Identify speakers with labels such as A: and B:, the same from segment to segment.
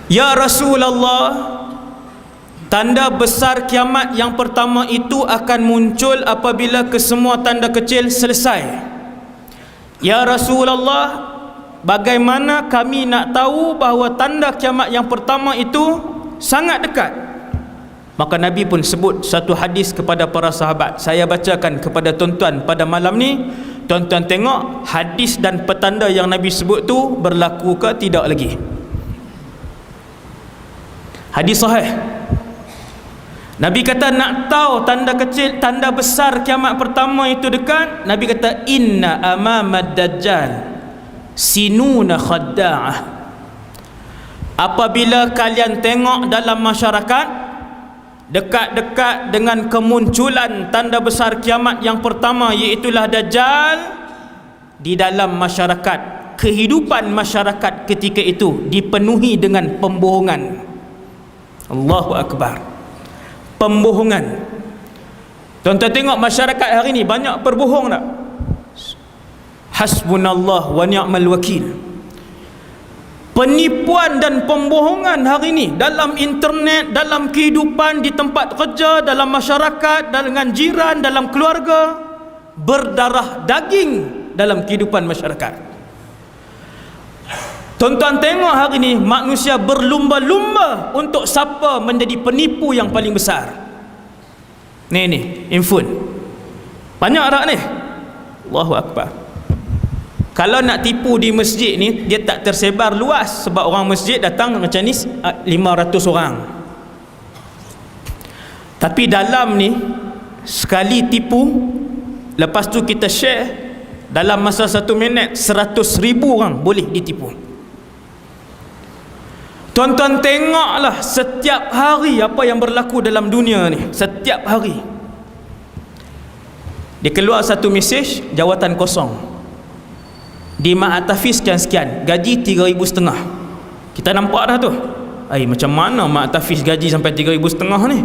A: Ya Rasulullah, tanda besar kiamat yang pertama itu akan muncul apabila kesemua tanda kecil selesai. Ya Rasulullah, bagaimana kami nak tahu bahawa tanda kiamat yang pertama itu sangat dekat? Maka Nabi pun sebut satu hadis kepada para sahabat. Saya bacakan kepada tuan-tuan pada malam ni. Tuan-tuan tengok hadis dan petanda yang Nabi sebut tu berlaku ke tidak lagi. Hadis sahih. Nabi kata nak tahu tanda kecil, tanda besar kiamat pertama itu dekat. Nabi kata inna amamad dajjal sinuna khadda'ah. Apabila kalian tengok dalam masyarakat, dekat-dekat dengan kemunculan tanda besar kiamat yang pertama, iaitulah Dajjal, di dalam masyarakat, kehidupan masyarakat ketika itu dipenuhi dengan pembohongan. Allahu Akbar. Pembohongan. Tuan-tuan tengok masyarakat hari ni banyak berbohong tak? Hasbunallah wa ni'mal wakil. Penipuan dan pembohongan hari ni dalam internet, dalam kehidupan, di tempat kerja, dalam masyarakat, dengan jiran, dalam keluarga, berdarah daging dalam kehidupan masyarakat. Tuan-tuan tengok hari ni manusia berlumba-lumba untuk siapa menjadi penipu yang paling besar. Ni infun. Banyak tak ni? Allahu Akbar. Kalau nak tipu di masjid ni, dia tak tersebar luas sebab orang masjid datang macam ni 500 orang. Tapi dalam ni sekali tipu, lepas tu kita share, dalam masa 1 minit 100,000 orang boleh ditipu. Tuan-tuan tengoklah setiap hari apa yang berlaku dalam dunia ni. Setiap hari dia keluar satu mesej, jawatan kosong, di Mak Tafiz sekian-sekian, gaji 3,500. Kita nampak dah tu. Macam mana Mak Tafiz gaji sampai 3,500 ni?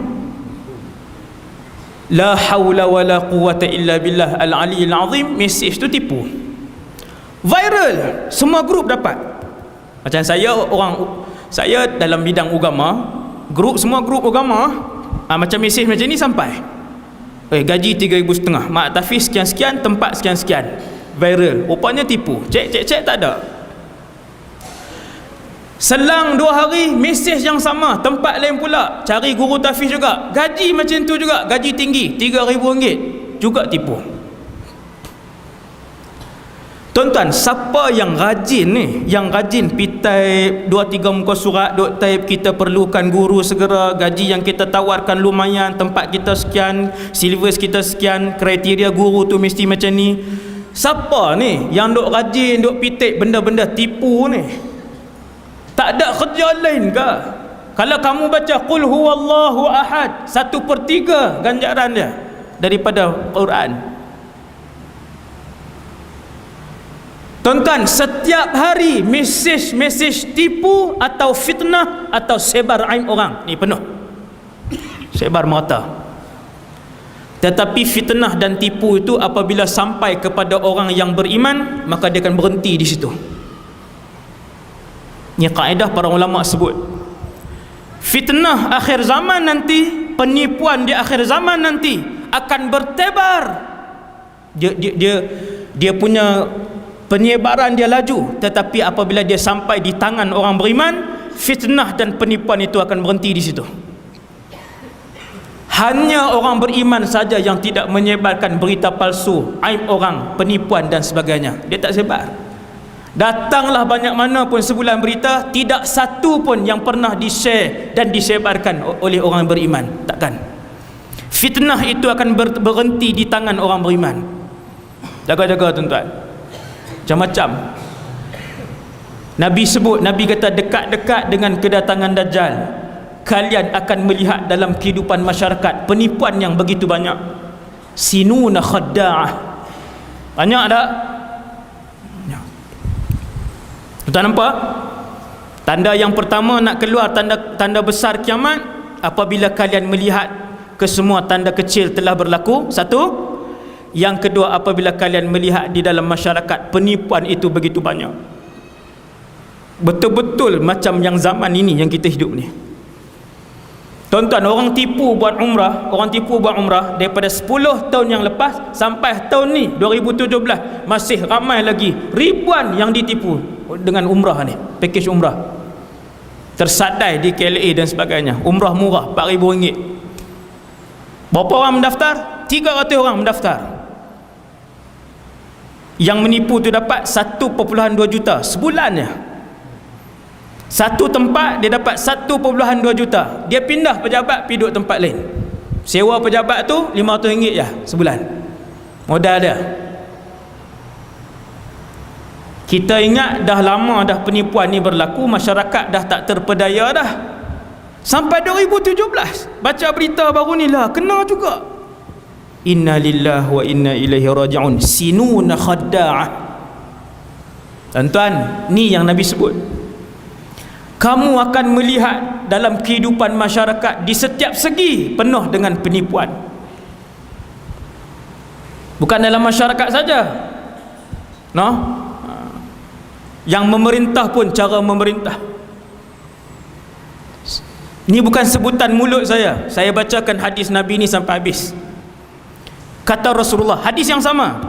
A: La hawla wa la quwata illa billah al-aliyyil azim. Mesej tu tipu, viral, semua grup dapat. Macam saya dalam bidang agama, semua grup agama, macam mesej macam ni sampai, gaji 3,500, Mak Tafiz sekian-sekian, tempat sekian-sekian, viral. Rupanya tipu. Cek tak ada. Selang 2 hari, mesej yang sama, tempat lain pula, cari guru Tafiz juga, gaji macam tu juga, gaji tinggi, RM3,000, juga tipu. Tuan-tuan, siapa yang rajin ni, yang rajin pitai 2-3 muka surat, duk type kita perlukan guru segera, gaji yang kita tawarkan lumayan, tempat kita sekian, syllabus kita sekian, kriteria guru tu mesti macam ni. Siapa ni yang duk rajin, duk pitik benda-benda tipu ni? Tak ada kerja lain ke? Kalau kamu baca qul huwallahu ahad, 1/3 ganjaran dia daripada Quran. Tuan-tuan, setiap hari mesej tipu atau fitnah atau sebar aib orang ni penuh, sebar merata. Tetapi fitnah dan tipu itu apabila sampai kepada orang yang beriman, maka dia akan berhenti di situ. Ini kaedah para ulama sebut. Fitnah akhir zaman nanti, penipuan di akhir zaman nanti akan bertebar. Dia punya penyebaran dia laju, tetapi apabila dia sampai di tangan orang beriman, fitnah dan penipuan itu akan berhenti di situ. Hanya orang beriman saja yang tidak menyebarkan berita palsu, aib orang, penipuan dan sebagainya. Dia tak sebar. Datanglah banyak mana pun sebulan berita, tidak satu pun yang pernah di-share dan disebarkan oleh orang beriman. Takkan. Fitnah itu akan berhenti di tangan orang beriman. Jaga-jaga tuan-tuan. Macam-macam Nabi sebut, Nabi kata dekat-dekat dengan kedatangan Dajjal, kalian akan melihat dalam kehidupan masyarakat penipuan yang begitu banyak. Sinuna khadda'ah. Banyak tak? Tuan nampak? Tanda yang pertama nak keluar tanda besar kiamat, apabila kalian melihat kesemua tanda kecil telah berlaku. Satu. Yang kedua, apabila kalian melihat di dalam masyarakat penipuan itu begitu banyak. betul-betul macam yang zaman ini yang kita hidup ni. Tuan-tuan, orang tipu buat umrah daripada 10 tahun yang lepas sampai tahun ni 2017 masih ramai lagi ribuan yang ditipu dengan umrah ni, pakej umrah. Tersadai di KLA dan sebagainya. Umrah murah RM4,000. Berapa orang mendaftar? 300 orang mendaftar. Yang menipu tu dapat 1.2 juta sebulannya. Satu tempat dia dapat 1.2 juta. Dia pindah pejabat pergi duduk tempat lain. Sewa pejabat tu RM500 je sebulan. Modal dia. Kita ingat dah lama dah penipuan ni berlaku, masyarakat dah tak terpedaya dah. Sampai 2017 baca berita baru ni lah kena juga. Inna lillahi wa inna ilaihi raji'un. Sinuna khadda'ah. Tuan-tuan, ni yang Nabi sebut. Kamu akan melihat dalam kehidupan masyarakat di setiap segi penuh dengan penipuan. Bukan dalam masyarakat saja. Yang memerintah pun cara memerintah. Ini bukan sebutan mulut saya. Saya bacakan hadis Nabi ni sampai habis. Kata Rasulullah, hadis yang sama.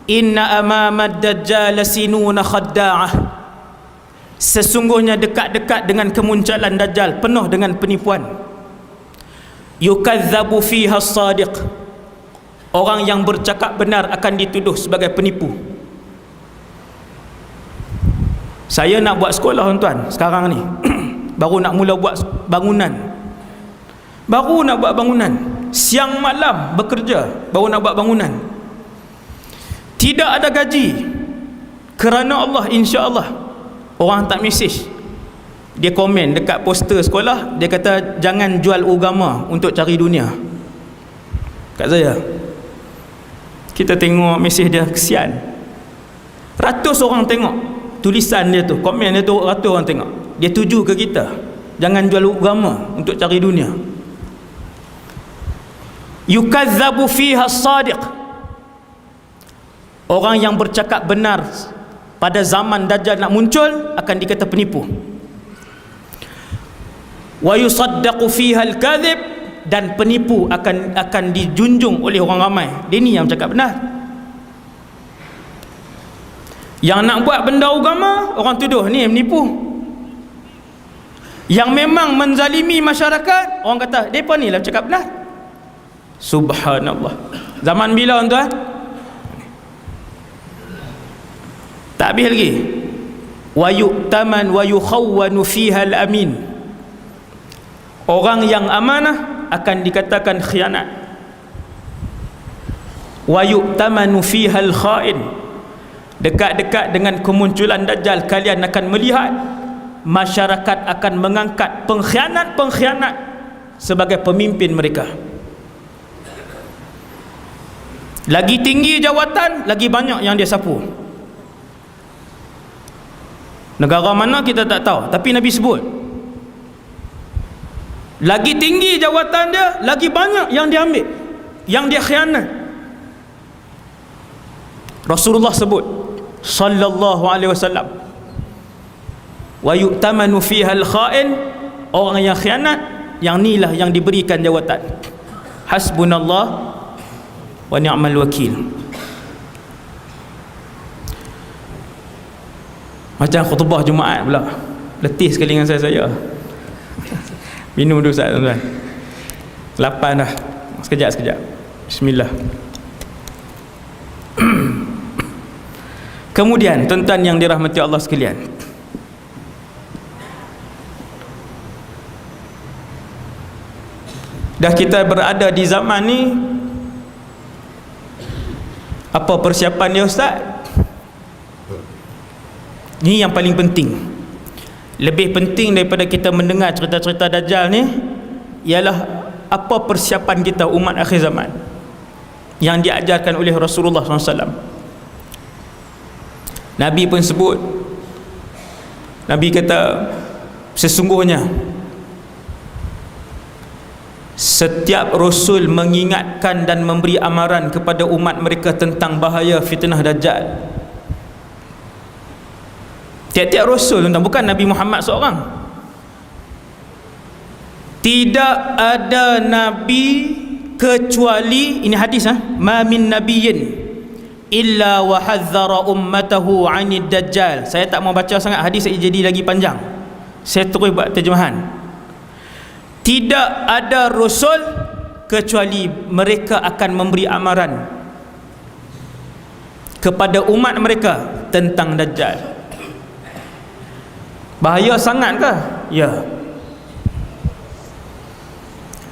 A: Inna amamad dajjal sinuna khadda'ah. Sesungguhnya dekat-dekat dengan kemunculan Dajjal penuh dengan penipuan. Yukazzabu fiha as-sadiq. Orang yang bercakap benar akan dituduh sebagai penipu. Saya nak buat sekolah tuan-tuan sekarang ni. Baru nak mula buat bangunan. Siang malam bekerja baru nak buat bangunan. Tidak ada gaji. Kerana Allah, insya-Allah. Orang tak mesej, dia komen dekat poster sekolah, dia kata jangan jual agama untuk cari dunia. Kat saya, kita tengok mesej dia, kesian. Ratus orang tengok tulisan dia tu, komen dia tu, ratus orang tengok. Dia tuju ke kita, jangan jual agama untuk cari dunia. Yukazzabu fiha as-sadiq. Orang yang bercakap benar pada zaman Dajjal nak muncul akan dikata penipu. Wa yusaddaqu fiha al-kadhib, dan penipu akan dijunjung oleh orang ramai. Dia ni yang cakap benar. Yang nak buat benda agama, orang tuduh ni menipu. Yang memang menzalimi masyarakat, orang kata depa ni lah cakap benar. Subhanallah. Zaman bila tuan? Tak habis lagi. Wa yu'taman wa yukhawwanu fiha al-amin. Orang yang amanah akan dikatakan khianat. Wa yu'tamanu fiha al-kha'in. Dekat-dekat dengan kemunculan Dajjal, kalian akan melihat masyarakat akan mengangkat pengkhianat-pengkhianat sebagai pemimpin mereka. Lagi tinggi jawatan, lagi banyak yang dia sapu. Negara mana kita tak tahu, tapi Nabi sebut. Lagi tinggi jawatan dia, lagi banyak yang dia ambil, yang dia khianat. Rasulullah sebut sallallahu alaihi wasallam, wa yu'tamanu fiha al-kha'in. Orang yang khianat, yang inilah yang diberikan jawatan. Hasbunallah wa ni'mal wakil. Macam khutbah Jumaat pula. Letih sekali dengan saya. Minum dulu Ustaz, tuan-tuan. 8 dah. Sekejap. Bismillah. Kemudian tuan-tuan yang dirahmati Allah sekalian, dah kita berada di zaman ni, apa persiapan dia Ustaz? Ni yang paling penting. Lebih penting daripada kita mendengar cerita-cerita Dajjal ni ialah apa persiapan kita umat akhir zaman yang diajarkan oleh Rasulullah SAW. Nabi pun sebut, Nabi kata sesungguhnya setiap Rasul mengingatkan dan memberi amaran kepada umat mereka tentang bahaya fitnah Dajjal. Tiap-tiap rasul tuan, bukan Nabi Muhammad seorang. Tidak ada nabi kecuali, ini hadis ma min nabiyyin illa wa hadzara ummatahu 'anid dajjal. Saya tak mau baca sangat hadis, jadi lagi panjang. Saya terus buat terjemahan. Tidak ada rasul kecuali mereka akan memberi amaran kepada umat mereka tentang dajjal. Bahaya sangat ke? Ya.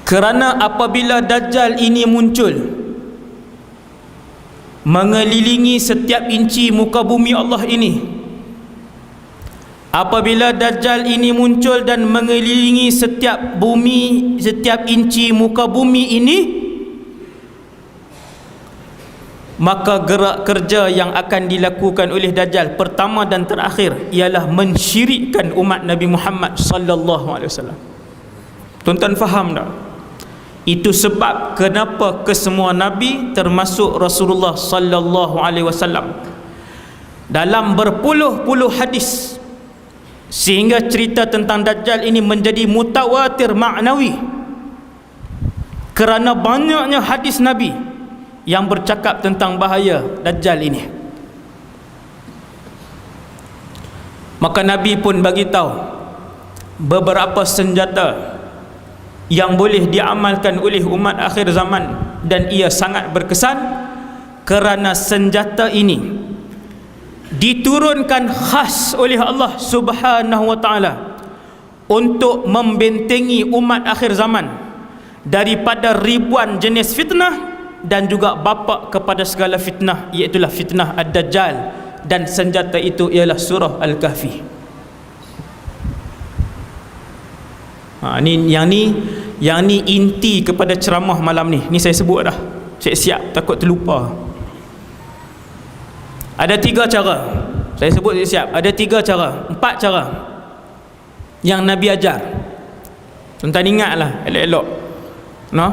A: Kerana apabila dajjal ini muncul mengelilingi setiap inci muka bumi Allah ini, apabila dajjal ini muncul dan mengelilingi setiap bumi, setiap inci muka bumi ini, maka gerak kerja yang akan dilakukan oleh dajjal pertama dan terakhir ialah mensyirikkan umat Nabi Muhammad sallallahu alaihi wasallam. Tuan-tuan faham tak? Itu sebab kenapa kesemua nabi termasuk Rasulullah sallallahu alaihi wasallam dalam berpuluh-puluh hadis, sehingga cerita tentang dajjal ini menjadi mutawatir maknawi kerana banyaknya hadis nabi yang bercakap tentang bahaya dajjal ini. Maka nabi pun bagi tahu beberapa senjata yang boleh diamalkan oleh umat akhir zaman, dan ia sangat berkesan kerana senjata ini diturunkan khas oleh Allah Subhanahu wa taala untuk membentengi umat akhir zaman daripada ribuan jenis fitnah dan juga bapa kepada segala fitnah, iaitu fitnah ad-dajjal, dan senjata itu ialah surah Al-Kahfi. Yang ni inti kepada ceramah malam ni. Ni saya sebut dah. Siap-siap, takut terlupa. Ada 3 cara. Saya sebut siap. Ada 3 cara, 4 cara yang Nabi ajar. Tuan-tuan ingatlah elok-elok. No?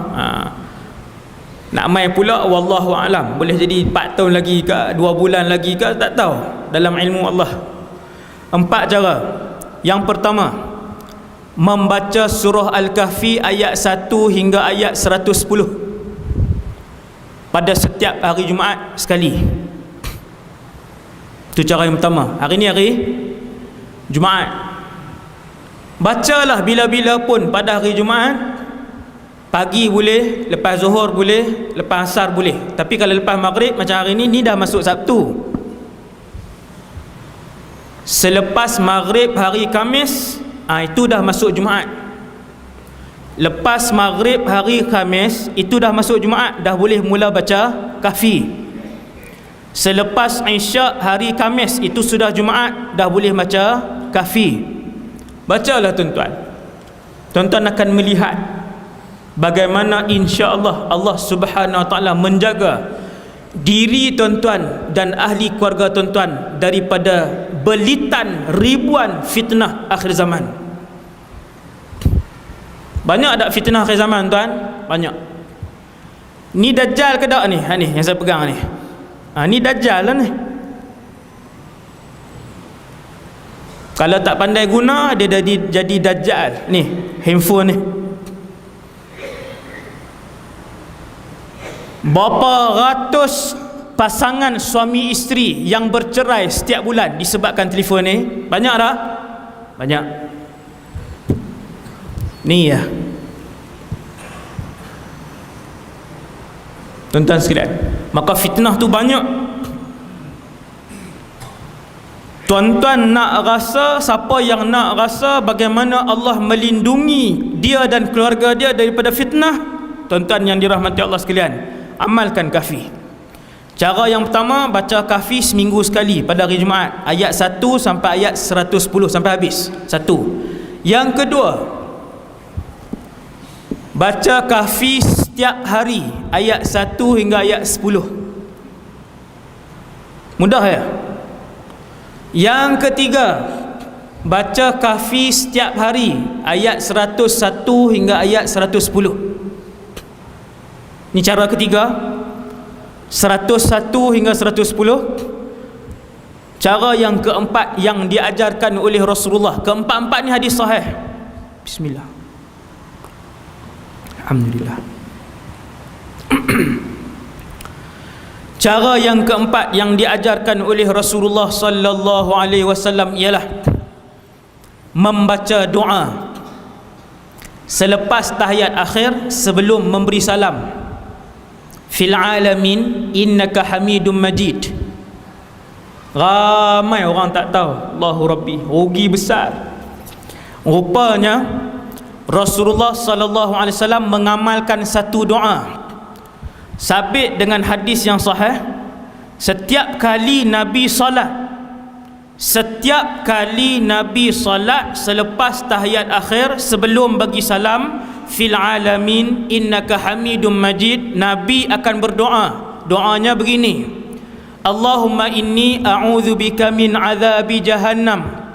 A: Nak main pula wallahu alam. Boleh jadi 4 tahun lagi ke, 2 bulan lagi ke, tak tahu. Dalam ilmu Allah. 4 cara. Yang pertama, membaca surah Al-Kahfi ayat 1 hingga ayat 110 pada setiap hari Jumaat sekali. Itu cara yang pertama. Hari ni hari Jumaat. Bacalah bila-bila pun pada hari Jumaat. Pagi boleh, lepas zuhur boleh, lepas asar boleh. Tapi kalau lepas maghrib macam hari ni dah masuk Sabtu. Selepas maghrib hari Khamis, itu dah masuk Jumaat. Lepas maghrib hari Khamis, itu dah masuk Jumaat, dah boleh mula baca Kahfi. Selepas Isyak hari Khamis, itu sudah Jumaat, dah boleh baca Kahfi. Bacalah tuan-tuan. Tuan-tuan akan melihat bagaimana insya-Allah Allah Subhanahu wa taala menjaga diri tuan-tuan dan ahli keluarga tuan-tuan daripada belitan ribuan fitnah akhir zaman. Banyak tak fitnah akhir zaman tuan? Banyak. Ni dajjal ke tak ni? Ni yang saya pegang ni. Ni dajjal lah ni. Kalau tak pandai guna, dia jadi dajjal. Ni handphone ni. Berapa ratus pasangan suami isteri yang bercerai setiap bulan disebabkan telefon ni? Banyak tak? Banyak. Ni ya. Tuan-tuan sekalian, maka fitnah tu banyak. Tuan-tuan nak rasa, siapa yang nak rasa bagaimana Allah melindungi dia dan keluarga dia daripada fitnah, tuan-tuan yang dirahmati Allah sekalian, amalkan Kahfi. Cara yang pertama, baca Kahfi seminggu sekali pada hari Jumaat, ayat 1 sampai ayat 110 sampai habis. 1. Yang kedua, baca Kahfi setiap hari, ayat 1 hingga ayat 10. Mudah ya? Yang ketiga, baca Kahfi setiap hari, ayat 101 hingga ayat 110. Ini cara ketiga. 101 hingga 110. Cara yang keempat yang diajarkan oleh Rasulullah, keempat-empat ni hadis sahih. Bismillah. Alhamdulillah. Cara yang keempat yang diajarkan oleh Rasulullah sallallahu alaihi wasallam ialah membaca doa selepas tahiyat akhir sebelum memberi salam. Fil alamin innaka hamidum majid. Ramai orang tak tahu. Allahu Rabbi, rugi besar. Rupanya Rasulullah sallallahu alaihi wasallam mengamalkan satu doa sabit dengan hadis yang sahih. Setiap kali Nabi solat selepas tahiyat akhir sebelum bagi salam, fil alamin innaka hamidum majid, Nabi akan berdoa. Doanya begini: Allahumma inni a'udzubika min azabi jahannam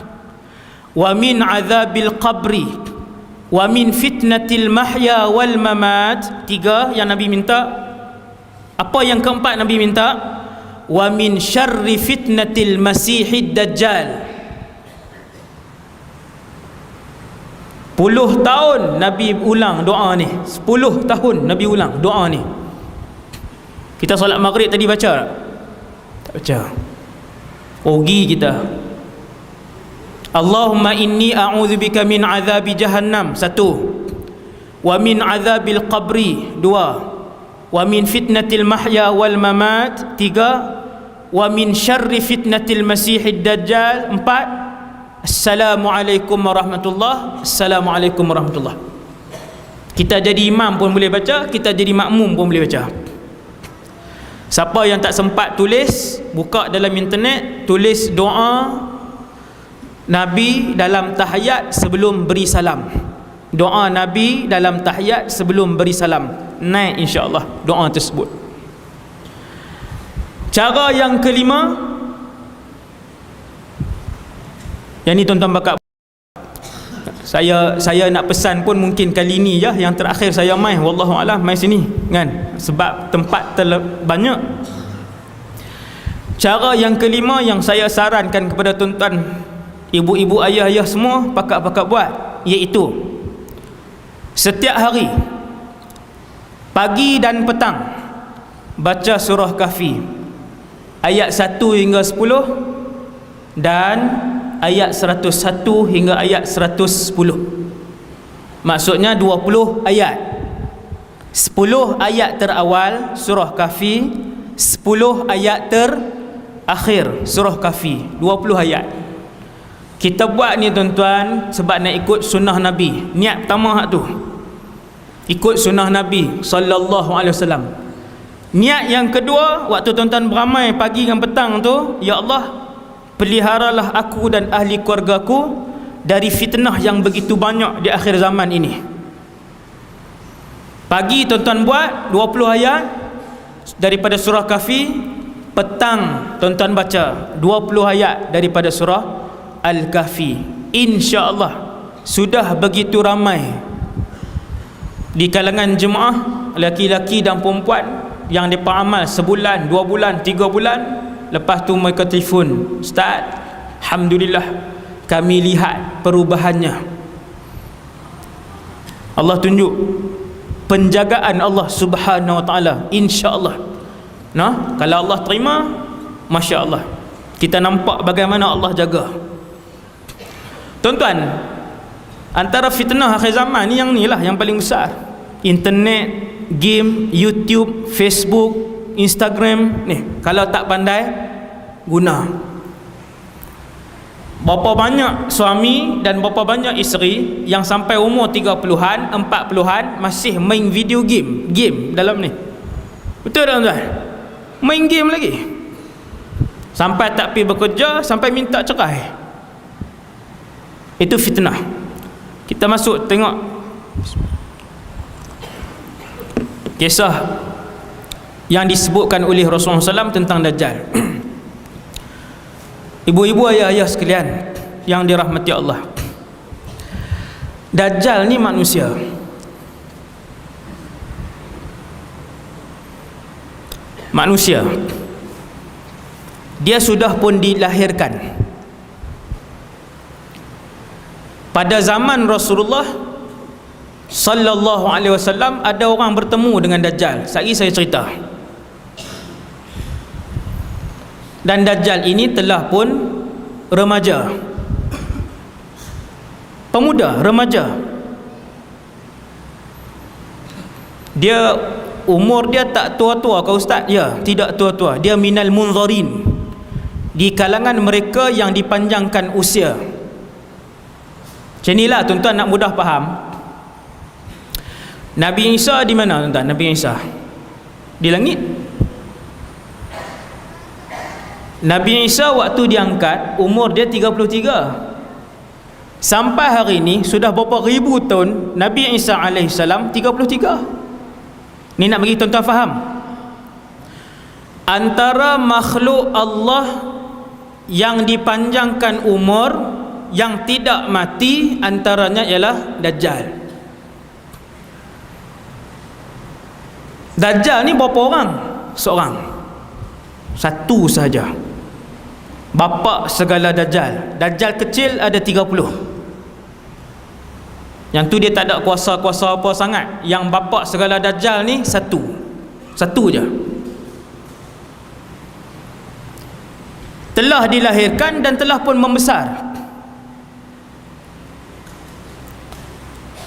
A: wa min azabil qabri wa min fitnatil mahya wal mamat. Tiga yang Nabi minta. Apa yang keempat Nabi minta? Wa min syarri fitnatil masihid dajjal. 10 tahun Nabi ulang doa ni. 10 tahun Nabi ulang doa ni. Kita solat maghrib tadi baca tak? Tak baca. Rugi kita. Allahumma inni a'udzubika min azabi jahannam. 1. Wa min azabil qabri. 2. Wa min fitnatil mahya wal mamat. 3. Wa min syarri fitnatil masihid dajjal. 4. Assalamualaikum warahmatullahi. Assalamualaikum warahmatullahi. Kita jadi imam pun boleh baca, kita jadi makmum pun boleh baca. Siapa yang tak sempat tulis, buka dalam internet, tulis doa Nabi dalam tahiyat sebelum beri salam. Doa Nabi dalam tahiyat sebelum beri salam. Naik insya-Allah doa tersebut. Cara yang kelima, yang ni tuan-tuan bakal saya nak pesan pun mungkin kali ni je yang terakhir saya mai, wallahu alam, mai sini kan, sebab tempat banyak. Cara yang kelima yang saya sarankan kepada tuan-tuan, ibu-ibu, ayah-ayah semua, pakak-pakak buat, iaitu setiap hari pagi dan petang baca surah Kahfi ayat 1 hingga 10 dan ayat 101 hingga ayat 110. Maksudnya 20 ayat. 10 ayat terawal surah Kahfi, 10 ayat terakhir surah Kahfi, 20 ayat. Kita buat ni tuan-tuan sebab nak ikut sunnah Nabi. Niat pertama hak tu, ikut sunnah Nabi sallallahu alaihi wasallam. Niat yang kedua, waktu tuan-tuan beramai pagi dan petang tu, ya Allah, peliharalah aku dan ahli keluargaku dari fitnah yang begitu banyak di akhir zaman ini. Pagi tuan-tuan buat 20 ayat daripada surah Kahfi, petang tuan-tuan baca 20 ayat daripada surah Al-Kahfi. Insya-Allah sudah begitu ramai di kalangan jemaah laki-laki dan perempuan yang depa amal sebulan, 2 bulan, 3 bulan. Lepas tu mereka telefon, Ustaz, alhamdulillah kami lihat perubahannya. Allah tunjuk penjagaan Allah Subhanahu wa taala, insya-Allah. Nah, kalau Allah terima, masya-Allah. Kita nampak bagaimana Allah jaga. Tuan-tuan, antara fitnah akhir zaman ni yang ni lah yang paling besar. Internet, game, YouTube, Facebook, Instagram ni, kalau tak pandai guna. Berapa banyak suami dan berapa banyak isteri yang sampai umur 30-an, 40-an masih main video game dalam ni. Betul tak tuan? Main game lagi. Sampai tak pergi bekerja, sampai minta cerai. Itu fitnah. Kita masuk tengok kisah yang disebutkan oleh Rasulullah SAW tentang Dajjal. Ibu-ibu, ayah-ayah sekalian yang dirahmati Allah, Dajjal ni manusia. dia sudah pun dilahirkan. Pada zaman Rasulullah sallallahu alaihi wasallam ada orang bertemu dengan Dajjal. Saya cerita. Dan Dajjal ini telah pun remaja, pemuda, remaja. Dia umur dia tak tua-tua kau ustaz? Ya, tidak tua-tua. Dia minal munzarin, di kalangan mereka yang dipanjangkan usia. Macam inilah tuan-tuan nak mudah faham. Nabi Isa di mana tuan-tuan? Nabi Isa di langit. Nabi Isa waktu diangkat umur dia 33. Sampai hari ini sudah berapa ribu tahun Nabi Isa alaihissalam 33. Ni nak bagi tuan-tuan faham. Antara makhluk Allah yang dipanjangkan umur, yang tidak mati, antaranya ialah Dajjal. Dajjal ni berapa orang? Seorang, satu saja, bapa segala Dajjal. Dajjal kecil ada 30. Yang tu dia tak ada kuasa-kuasa apa sangat. Yang bapa segala Dajjal ni satu je. Telah dilahirkan dan telah pun membesar.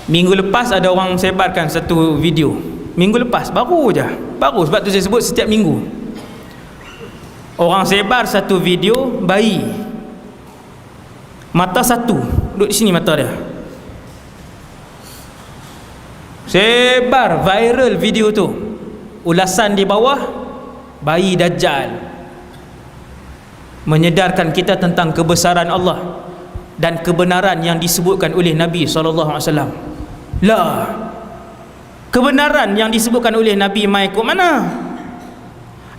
A: Minggu lepas ada orang sebarkan satu video. Minggu lepas, baru je. Baru, sebab tu saya sebut setiap minggu. Orang sebar satu video bayi, mata satu, duduk di sini mata dia. Sebar viral video tu. Ulasan di bawah, bayi Dajjal. Menyedarkan kita tentang kebesaran Allah dan kebenaran yang disebutkan oleh Nabi SAW. Lah, kebenaran yang disebutkan oleh Nabi mai ke mana?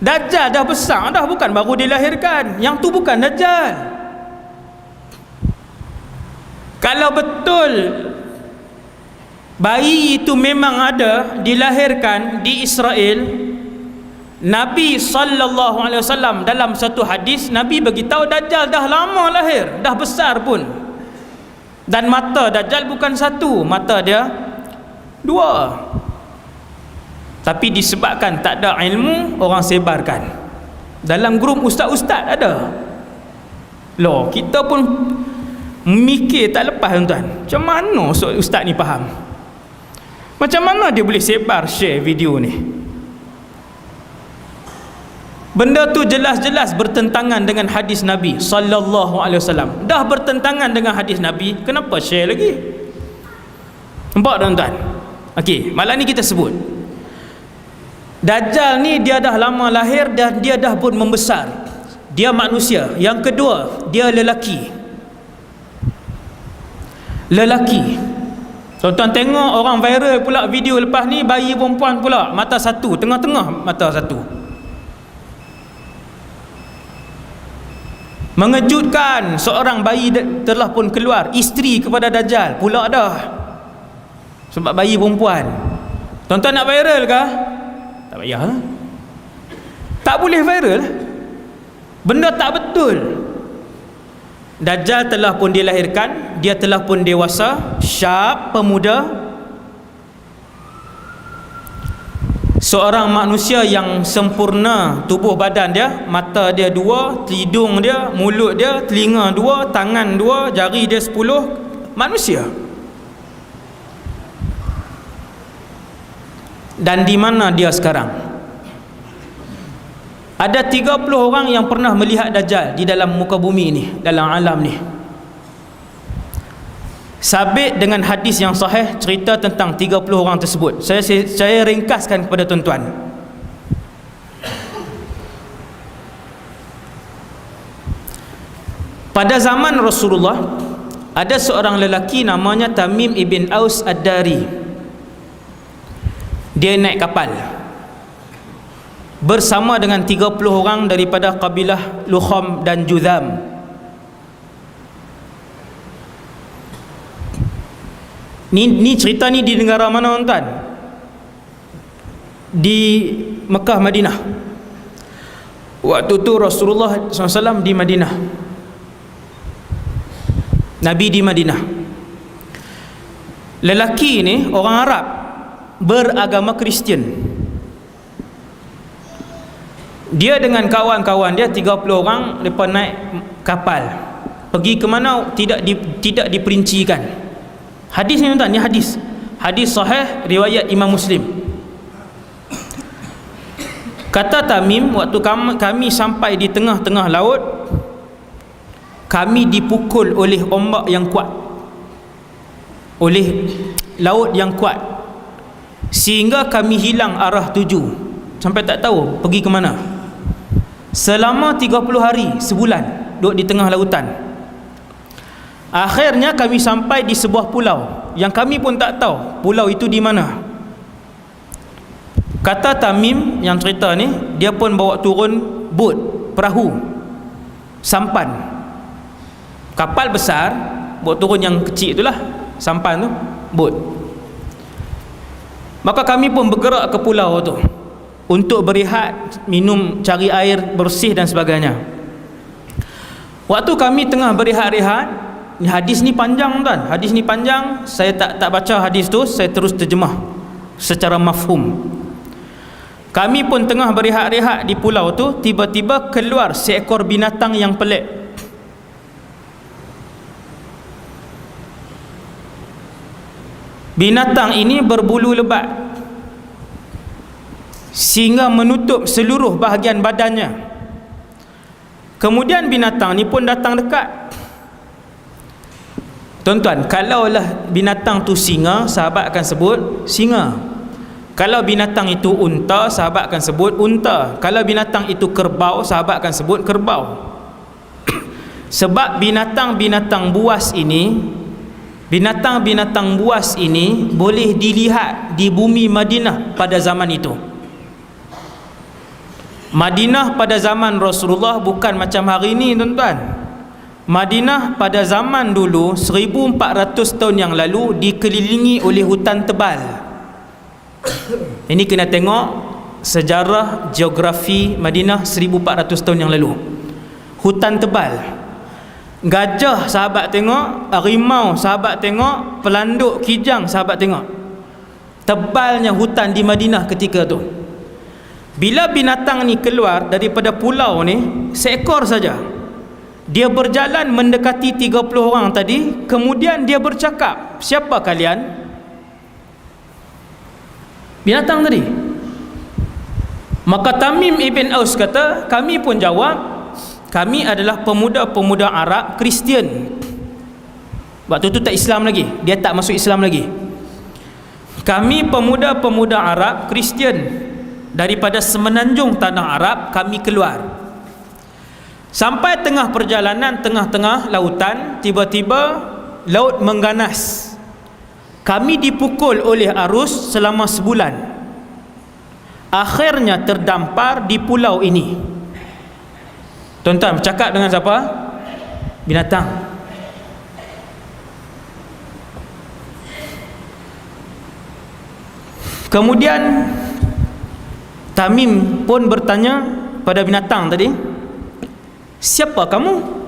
A: Dajjal dah besar dah, bukan baru dilahirkan. Yang tu bukan Dajjal. Kalau betul bayi itu memang ada, dilahirkan di Israel, Nabi sallallahu alaihi wasallam dalam satu hadis Nabi beritahu Dajjal dah lama lahir, dah besar pun. Dan mata Dajjal bukan satu, mata dia dua. Tapi disebabkan tak ada ilmu, orang sebarkan. Dalam grup ustaz-ustaz ada. Loh, kita pun mikir tak lepas tuan-tuan. Macam mana ustaz ni faham? Macam mana dia boleh sebar, share video ni? Benda tu jelas-jelas bertentangan dengan hadis Nabi sallallahu alaihi wasallam. Dah bertentangan dengan hadis Nabi, kenapa share lagi? Nampak tuan-tuan? Okey, malam ni kita sebut Dajjal ni dia dah lama lahir dan dia dah pun membesar. Dia manusia. Yang kedua, dia lelaki. Lelaki. Tuan-tuan tengok orang viral pula video lepas ni, bayi perempuan pula, mata satu, tengah-tengah mata satu. Mengejutkan, seorang bayi telah pun keluar, isteri kepada Dajjal pula dah. Sebab bayi perempuan. Tuan-tuan nak viral kah? Tak payah lah. Tak boleh viral. Benda tak betul. Dajjal telah pun dilahirkan, dia telah pun dewasa, syab, pemuda. Seorang manusia yang sempurna tubuh badan dia, mata dia dua, hidung dia, mulut dia, telinga dua, tangan dua, jari dia 10, manusia. Dan di mana dia sekarang? Ada 30 orang yang pernah melihat Dajjal di dalam muka bumi ni, dalam alam ni. Sabit dengan hadis yang sahih cerita tentang 30 orang tersebut. Saya ringkaskan kepada tuan-tuan. Pada zaman Rasulullah ada seorang lelaki namanya Tamim ibn Aus Ad-Dari. Dia naik kapal bersama dengan 30 orang daripada kabilah Lukham dan Judham. Ni cerita ni di negara mana tuan? Di Mekah, Madinah. Waktu tu Rasulullah SAW di Madinah, Nabi di Madinah. Lelaki ni orang Arab beragama Kristian. Dia dengan kawan-kawan dia 30 orang, mereka naik kapal pergi ke mana tidak diperincikan. Hadis ni tuan, ni hadis sahih riwayat Imam Muslim. Kata Tamim, waktu kami sampai di tengah-tengah laut, kami dipukul oleh ombak yang kuat, oleh laut yang kuat, sehingga kami hilang arah tuju, sampai tak tahu pergi ke mana. Selama 30 hari, sebulan duduk di tengah lautan. Akhirnya kami sampai di sebuah pulau yang kami pun tak tahu pulau itu di mana. Kata Tamim yang cerita ni, dia pun bawa turun bot, perahu, sampan, kapal besar, bawa turun yang kecil itulah, sampan tu, bot. Maka kami pun bergerak ke pulau tu untuk berehat, minum, cari air bersih dan sebagainya. Waktu kami tengah berehat-rehat, hadis ni panjang tuan, hadis ni panjang, saya tak baca hadis tu, saya terus terjemah secara mafhum. Kami pun tengah berehat-rehat di pulau tu, tiba-tiba keluar seekor binatang yang pelik. Binatang ini berbulu lebat sehingga menutup seluruh bahagian badannya. Kemudian binatang ni pun datang dekat. Tuan-tuan, kalaulah binatang tu singa, sahabat akan sebut singa. Kalau binatang itu unta, sahabat akan sebut unta. Kalau binatang itu kerbau, sahabat akan sebut kerbau. Sebab binatang-binatang buas ini boleh dilihat di bumi Madinah pada zaman itu. Madinah pada zaman Rasulullah bukan macam hari ini tuan-tuan. Madinah pada zaman dulu 1400 tahun yang lalu dikelilingi oleh hutan tebal. Ini kena tengok sejarah geografi Madinah 1400 tahun yang lalu. Hutan tebal, gajah sahabat tengok, harimau sahabat tengok, pelanduk kijang sahabat tengok. Tebalnya hutan di Madinah ketika tu. Bila binatang ni keluar daripada pulau ni, seekor saja, dia berjalan mendekati 30 orang tadi. Kemudian dia bercakap, siapa kalian? Binatang tadi. Maka Tamim ibn Aus kata, kami pun jawab, kami adalah pemuda-pemuda Arab Kristian. Waktu tu tak Islam lagi, dia tak masuk Islam lagi. Kami pemuda-pemuda Arab Kristian, daripada semenanjung tanah Arab kami keluar. Sampai tengah perjalanan, tengah-tengah lautan, tiba-tiba laut mengganas. Kami dipukul oleh arus selama sebulan. Akhirnya terdampar di pulau ini. Tuan-tuan, bercakap dengan siapa? Binatang. Kemudian Tamim pun bertanya pada binatang tadi, siapa kamu?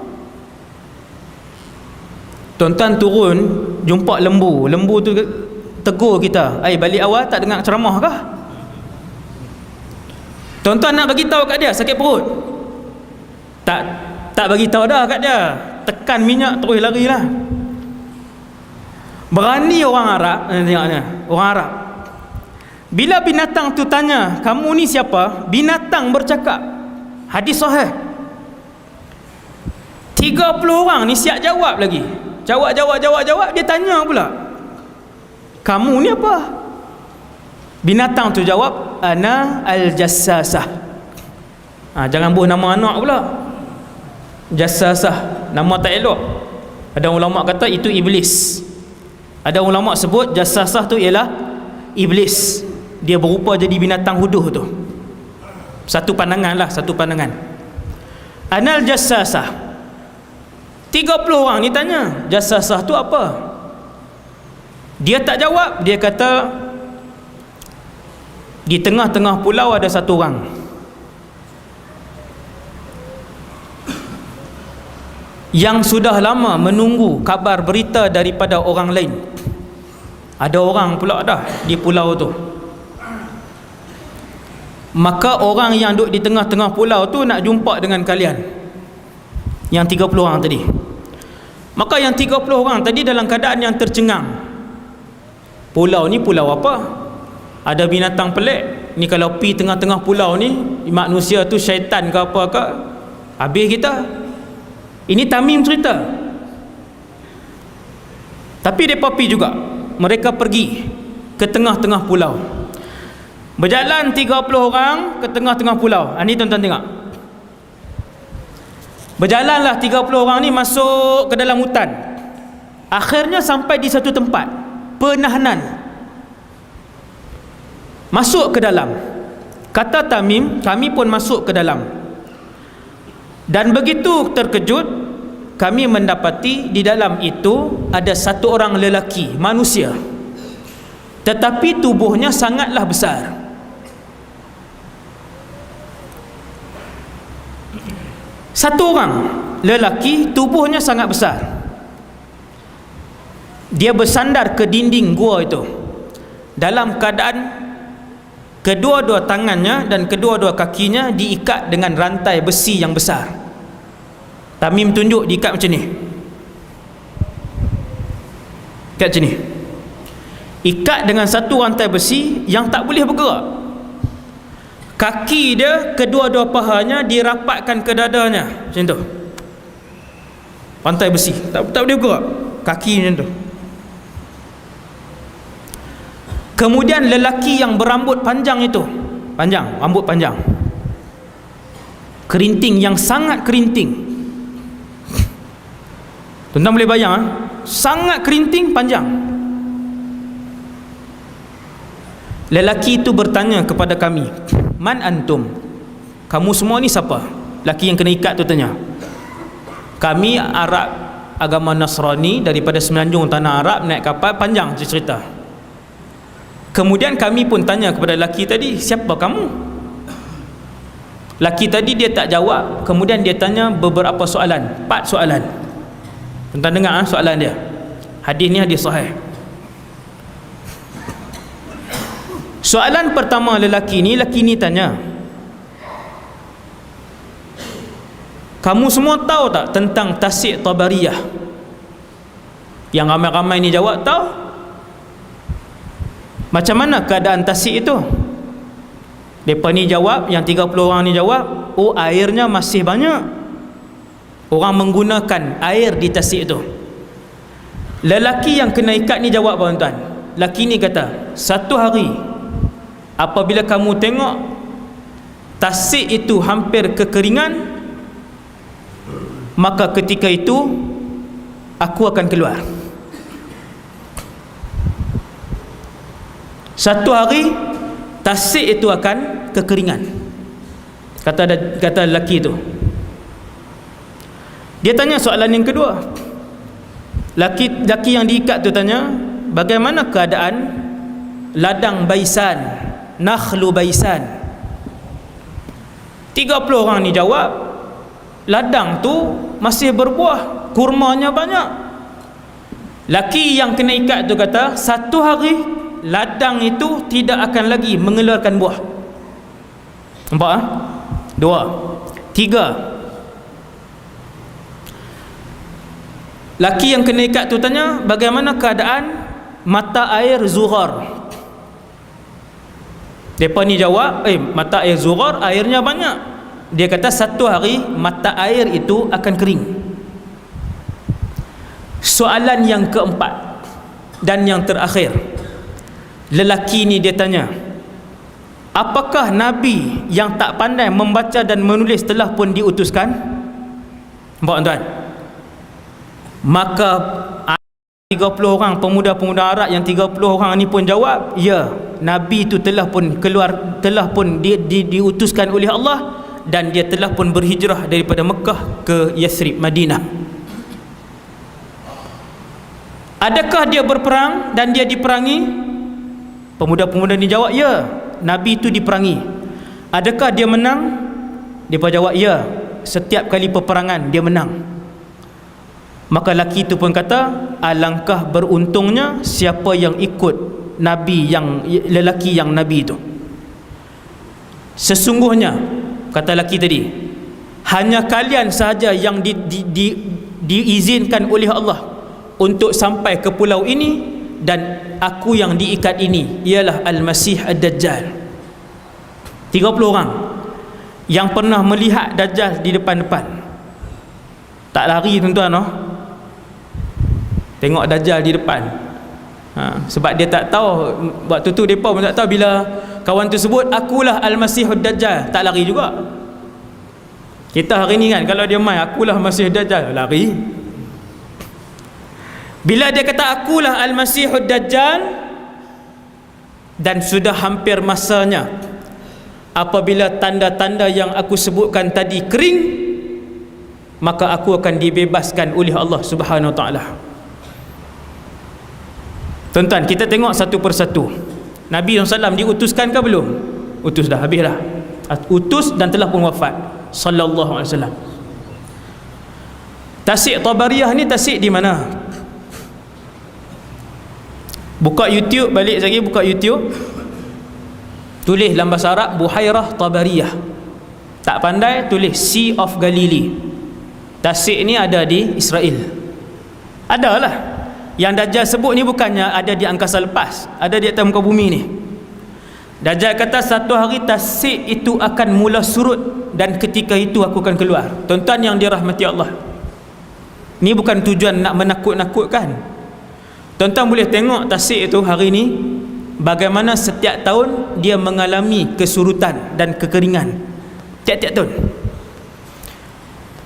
A: Tuan-tuan turun, jumpa lembu. Lembu tu tegur kita, balik awal tak dengar ceramah kah? Tuan-tuan nak bagi tahu kat dia sakit perut? Tak bagi tahu dah kat dia. Tekan minyak terus larilah. Berani orang Arab, tengoknya, orang Arab. Bila binatang tu tanya, kamu ni siapa? Binatang bercakap. Hadis sahih. 30 orang ni siap jawab lagi. Jawab. Dia tanya pula, kamu ni apa? Binatang tu jawab, ana al-jassasah. Jangan buh nama anak pula. Jassasah, nama tak elok. Ada ulama kata itu iblis. Ada ulama sebut jassasah tu ialah iblis. Dia berupa jadi binatang huduh tu. Satu pandangan lah, satu pandangan. Anal jassasah. 30 orang ni tanya, jassasah tu apa? Dia tak jawab. Dia kata, di tengah-tengah pulau ada satu orang. yang sudah lama menunggu kabar berita daripada orang lain. Ada orang pula dah di pulau tu. Maka orang yang duduk di tengah-tengah pulau tu nak jumpa dengan kalian, yang 30 orang tadi. Maka yang 30 orang tadi dalam keadaan yang tercengang. Pulau ni pulau apa? Ada binatang pelik ni, kalau pi tengah-tengah pulau ni, manusia tu syaitan ke apa ke, habis kita. Ini Tamim cerita. Tapi mereka pi juga. Mereka pergi ke tengah-tengah pulau. Berjalan 30 orang ke tengah-tengah pulau. Ini tuan-tuan tengok. Berjalanlah 30 orang ni masuk ke dalam hutan. Akhirnya sampai di satu tempat penahanan. Masuk ke dalam. Kata Tamim, kami pun masuk ke dalam. Dan begitu terkejut, kami mendapati di dalam itu ada satu orang lelaki, manusia, tetapi tubuhnya sangatlah besar. Satu orang lelaki, tubuhnya sangat besar. Dia bersandar ke dinding gua itu dalam keadaan kedua-dua tangannya dan kedua-dua kakinya diikat dengan rantai besi yang besar. Tamim tunjuk diikat macam ni. Ikat macam ni. Ikat dengan satu rantai besi yang tak boleh bergerak. Kaki dia, kedua-dua pahanya dirapatkan ke dadanya macam tu. Rantai besi, tak boleh bergerak. Kaki macam tu. Kemudian lelaki yang berambut panjang itu, panjang, rambut panjang, kerinting yang sangat kerinting. Tuan-tuan boleh bayang, sangat kerinting, panjang. Lelaki itu bertanya kepada kami, man antum? Kamu semua ni siapa? Lelaki yang kena ikat tu tanya. Kami Arab, agama Nasrani, daripada semenanjung tanah Arab, naik kapal, panjang cerita. Kemudian kami pun tanya kepada lelaki tadi, siapa kamu? Lelaki tadi dia tak jawab. Kemudian dia tanya beberapa soalan, 4 soalan. Tuan-tuan dengar soalan dia. Hadis ni hadis sahih. Soalan pertama lelaki ni tanya, kamu semua tahu tak tentang Tasik Tabariyah? Yang ramai-ramai ni jawab tahu. Macam mana keadaan Tasik itu? Mereka ni jawab, yang 30 orang ni jawab, oh airnya masih banyak. Orang menggunakan air di Tasik itu. Lelaki yang kena ikat ni jawab, tuan-tuan. Lelaki ni kata, satu hari apabila kamu tengok Tasik itu hampir kekeringan, maka ketika itu aku akan keluar. Satu hari Tasik itu akan kekeringan, kata lelaki itu. Dia tanya soalan yang kedua. Lelaki yang diikat tu tanya, bagaimana keadaan ladang Baisan, Nakhlu Baisan? 30 orang ni jawab, ladang tu masih berbuah, kurmanya banyak. Lelaki yang kena ikat tu kata, satu hari ladang itu tidak akan lagi mengeluarkan buah. Nampak? 2, 3. Laki yang kena ikat tu tanya, bagaimana keadaan mata air Zughar? Mereka ni jawab, mata air Zughar airnya banyak. Dia kata satu hari mata air itu akan kering. Soalan yang keempat dan yang terakhir, lelaki ni dia tanya, apakah Nabi yang tak pandai membaca dan menulis telah pun diutuskan? Nampak tuan? Maka 30 orang pemuda-pemuda Arab yang 30 orang ni pun jawab, ya, Nabi itu telah pun diutuskan oleh Allah, dan dia telah pun berhijrah daripada Mekah ke Yathrib, Madinah. Adakah dia berperang dan dia diperangi? Pemuda-pemuda ni jawab, ya, Nabi itu diperangi. Adakah dia menang? Dia jawab, ya, setiap kali peperangan dia menang. Maka laki itu pun kata, alangkah beruntungnya siapa yang ikut Nabi, yang lelaki yang Nabi itu. Sesungguhnya, kata laki tadi, hanya kalian sahaja yang diizinkan oleh Allah untuk sampai ke pulau ini, dan aku yang diikat ini ialah Al-Masih Ad-Dajjal. 30 orang yang pernah melihat Dajjal di depan-depan. Tak lari tuan-tuan, tengok Dajjal di depan. Sebab dia tak tahu, waktu tu mereka pun tak tahu, bila kawan tu sebut akulah Al-Masihud Dajjal, tak lari juga. Kita hari ni kan, kalau dia main akulah Masih Dajjal, lari. Bila dia kata akulah Al-Masihud Dajjal, dan sudah hampir masanya, apabila tanda-tanda yang aku sebutkan tadi kering, maka aku akan dibebaskan oleh Allah Subhanahu Wa Taala. Tuan-tuan, kita tengok satu persatu. Nabi SAW diutuskan ke belum? Utus dah, habis dah. Utus dan telah pun wafat sallallahu alaihi wasallam. Tasik Tabariyah ni tasik di mana? Buka YouTube, balik lagi buka YouTube, tulis dalam bahasa Arab Buhairah Tabariyah. Tak pandai, tulis Sea of Galilee. Tasik ni ada di Israel. Adalah. Yang Dajjal sebut ni bukannya ada di angkasa lepas, ada di atas muka bumi ni. Dajjal kata satu hari tasik itu akan mula surut, dan ketika itu aku akan keluar. Tuan-tuan yang dirahmati Allah, ni bukan tujuan nak menakut-nakutkan. Tuan-tuan boleh tengok tasik itu hari ni, bagaimana setiap tahun dia mengalami kesurutan dan kekeringan. Tiap-tiap tahun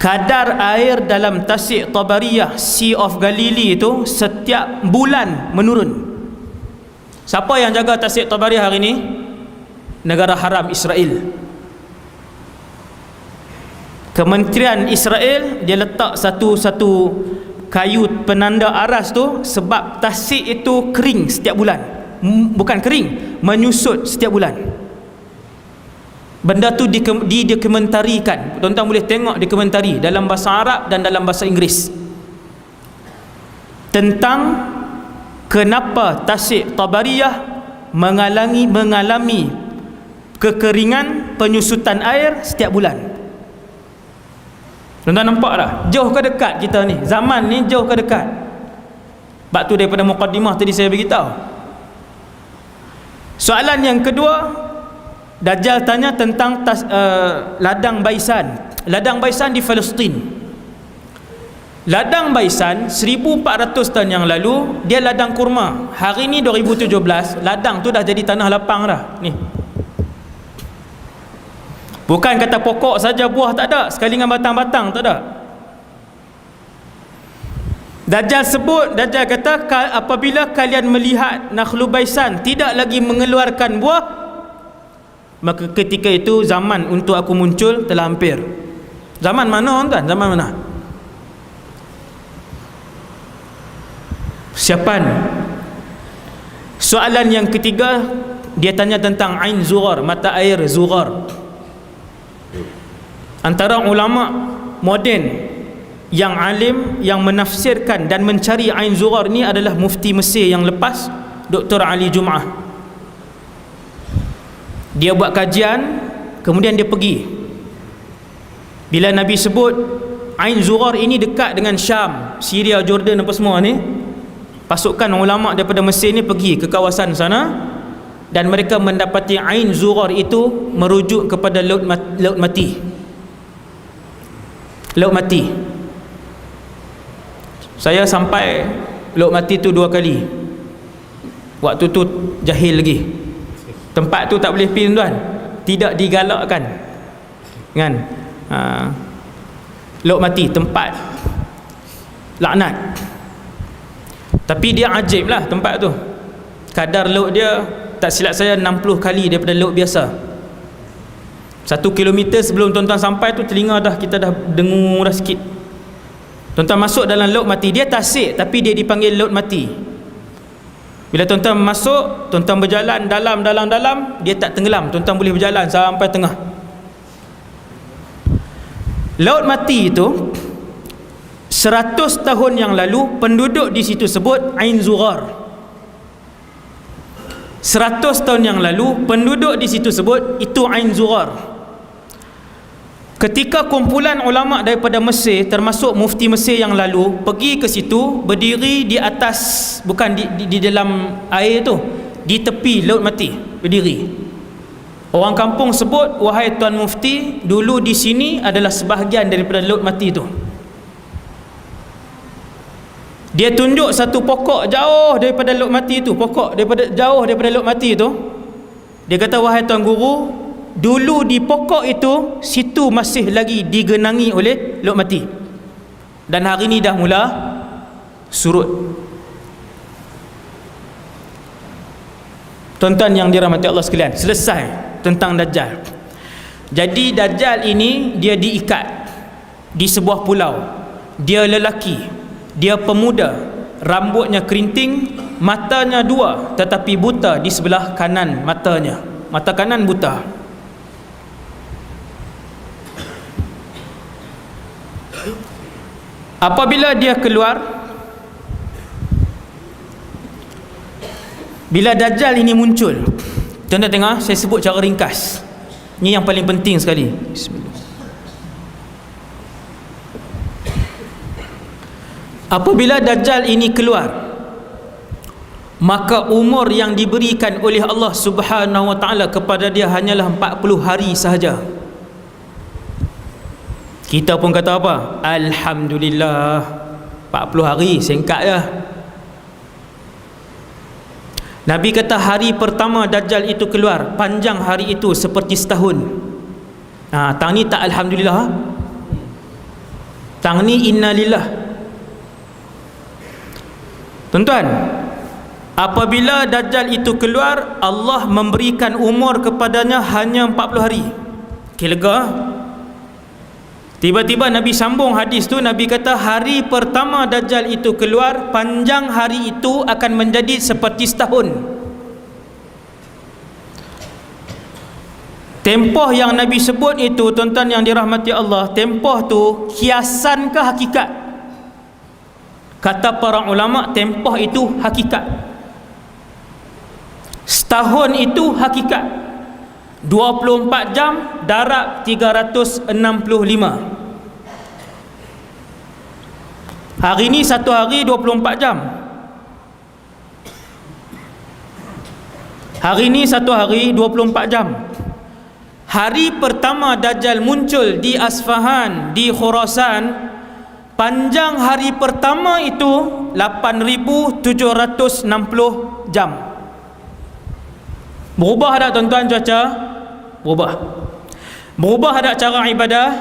A: kadar air dalam Tasik Tabariyah, Sea of Galilee itu setiap bulan menurun. Siapa yang jaga Tasik Tabariyah hari ini? Negara haram Israel. Kementerian Israel dia letak satu kayu penanda aras tu, sebab tasik itu kering setiap bulan. Bukan kering, menyusut setiap bulan. Benda tu dikomentarikan. Tuan-tuan boleh tengok dikomentari dalam bahasa Arab dan dalam bahasa Inggeris tentang kenapa Tasik Tabariyah mengalami kekeringan, penyusutan air setiap bulan. Tuan-tuan nampak tak? Jauh ke dekat kita ni? Zaman ni jauh ke dekat? Sebab tu daripada muqaddimah tadi saya beritahu. Soalan yang kedua, Dajjal tanya tentang ladang Baisan. Ladang Baisan di Palestin. Ladang Baisan 1400 tahun yang lalu dia ladang kurma. Hari ni 2017, ladang tu dah jadi tanah lapang dah. Ni. Bukan kata pokok saja, buah tak ada, sekali dengan batang-batang tak ada. Dajjal kata apabila kalian melihat Nakhlu Baisan tidak lagi mengeluarkan buah, maka ketika itu zaman untuk aku muncul telah hampir. Zaman mana tuan? Zaman mana? Siapan? Soalan yang ketiga, dia tanya tentang Ain Zughar, mata air Zughar. Antara ulama moden yang alim yang menafsirkan dan mencari Ain Zughar ni adalah mufti Mesir yang lepas, Dr. Ali Jum'ah. Dia buat kajian, kemudian dia pergi. Bila Nabi sebut Ain Zughar ini dekat dengan Syam, Syria, Jordan apa semua ni, pasukan ulama daripada Mesir ni pergi ke kawasan sana, dan mereka mendapati Ain Zughar itu merujuk kepada laut mati. Laut mati. Saya sampai laut mati tu 2 kali. Waktu tu jahil lagi. Tempat tu tak boleh pergi tuan, tidak digalakkan kan. Laut mati, tempat laknat. Tapi dia ajib lah tempat tu. Kadar laut dia tak silap saya 60 kali daripada laut biasa. 1 kilometer sebelum tuan-tuan sampai tu, telinga dah kita dah dengung dah sikit. Tuan-tuan masuk dalam laut mati. Dia tasik tapi dia dipanggil laut mati. Bila tuan-tuan masuk, tuan-tuan berjalan dalam, dia tak tenggelam. Tuan-tuan boleh berjalan sampai tengah. Laut mati itu 100 tahun yang lalu penduduk di situ sebut Ain Zughar. 100 tahun yang lalu penduduk di situ sebut itu Ain Zughar. Ketika kumpulan ulama daripada Mesir, termasuk mufti Mesir yang lalu, pergi ke situ, berdiri di atas, bukan di dalam air tu, di tepi Laut Mati, berdiri. Orang kampung sebut, wahai tuan mufti, dulu di sini adalah sebahagian daripada Laut Mati tu. Dia tunjuk satu pokok jauh daripada Laut Mati tu, pokok jauh daripada Laut Mati tu. Dia kata, wahai tuan guru, dulu di pokok itu, situ masih lagi digenangi oleh Laut Mati, dan hari ini dah mula surut. Tuan-tuan yang dirahmati Allah sekalian, selesai tentang Dajjal. Jadi Dajjal ini dia diikat di sebuah pulau. Dia lelaki, dia pemuda, rambutnya kerinting, matanya dua tetapi buta di sebelah kanan matanya. Mata kanan buta. Apabila dia keluar, bila Dajjal ini muncul, tuan-tuan tengok, saya sebut cara ringkas. Ini yang paling penting sekali. Bismillah. Apabila Dajjal ini keluar, maka umur yang diberikan oleh Allah Subhanahu wa taala kepada dia hanyalah 40 hari sahaja. Kita pun kata apa? Alhamdulillah, 40 hari singkat je. Nabi kata hari pertama Dajjal itu keluar, panjang hari itu seperti setahun. Tang ni tak alhamdulillah, tang ni innalillah. Tuan-tuan, apabila Dajjal itu keluar, Allah memberikan umur kepadanya hanya 40 hari. Okay, lega. Tiba-tiba Nabi sambung hadis tu. Nabi kata hari pertama Dajjal itu keluar, panjang hari itu akan menjadi seperti setahun. Tempoh yang Nabi sebut itu, tuan-tuan yang dirahmati Allah, tempoh tu kiasan ke hakikat? Kata para ulama, tempoh itu hakikat. Setahun itu hakikat. 24 jam darab 365. Hari ni satu hari 24 jam. Hari ni satu hari 24 jam. Hari pertama Dajjal muncul di Asfahan, di Khurasan, panjang hari pertama itu 8,760 jam. Berubah tak tuan-tuan cuaca? Berubah. Berubah tak cara ibadah?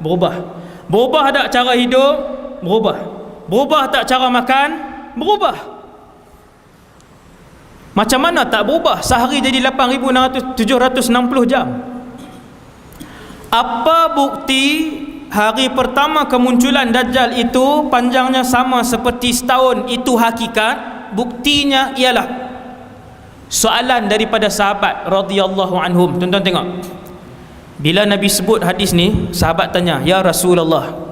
A: Berubah. Berubah tak cara hidup? Berubah. Berubah tak cara makan? Berubah. Macam mana tak berubah? Sehari jadi 8,760 jam. Apa bukti hari pertama kemunculan Dajjal itu panjangnya sama seperti setahun? Itu hakikat. Buktinya ialah soalan daripada sahabat radhiyallahu anhum. Tuan-tuan tengok, bila Nabi sebut hadis ni, sahabat tanya, ya Rasulullah,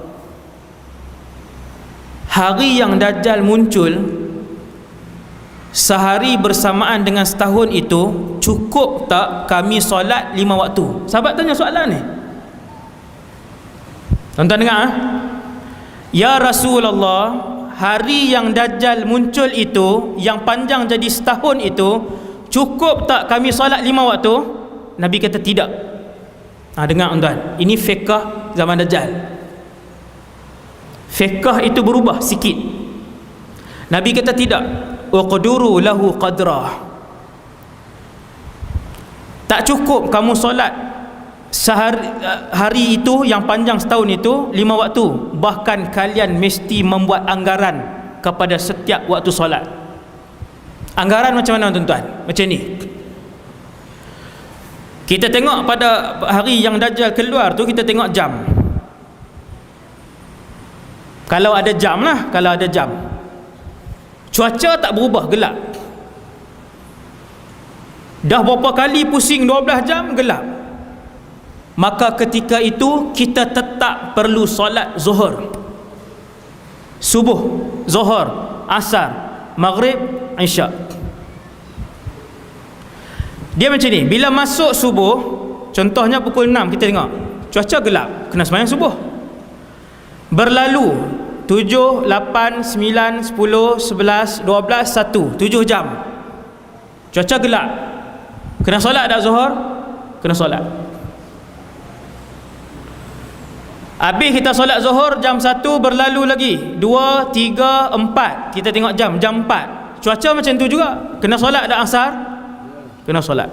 A: hari yang Dajjal muncul sehari bersamaan dengan setahun itu, cukup tak kami solat 5 waktu? Sahabat tanya soalan ni. Tuan-tuan dengar, ya Rasulullah, hari yang Dajjal muncul itu, yang panjang jadi setahun itu, cukup tak kami solat 5 waktu? Nabi kata tidak. Dengar tuan-tuan, ini fiqh zaman Dajjal. Fiqh itu berubah sikit. Nabi kata tidak. Uqduru lahu qadrah. Tak cukup kamu solat hari itu yang panjang setahun itu 5 waktu, bahkan kalian mesti membuat anggaran kepada setiap waktu solat. Anggaran macam mana tuan-tuan? Macam ni. Kita tengok pada hari yang Dajjal keluar tu, kita tengok jam. Kalau ada jam lah, kalau ada jam. Cuaca tak berubah, gelap. Dah berapa kali pusing 12 jam, gelap. Maka ketika itu kita tetap perlu solat zuhur. Subuh, Zuhur, Asar, Maghrib, Isya. Dia macam ni, bila masuk subuh, contohnya pukul 6 kita tengok cuaca gelap, kena sembahyang subuh. Berlalu 7, 8, 9, 10, 11, 12, 1, 7 jam cuaca gelap, kena solat tak Zuhur? Kena solat. Habis kita solat Zuhur jam 1, berlalu lagi 2, 3, 4, kita tengok jam 4, cuaca macam tu juga, kena solat tak Asar? Kena solat.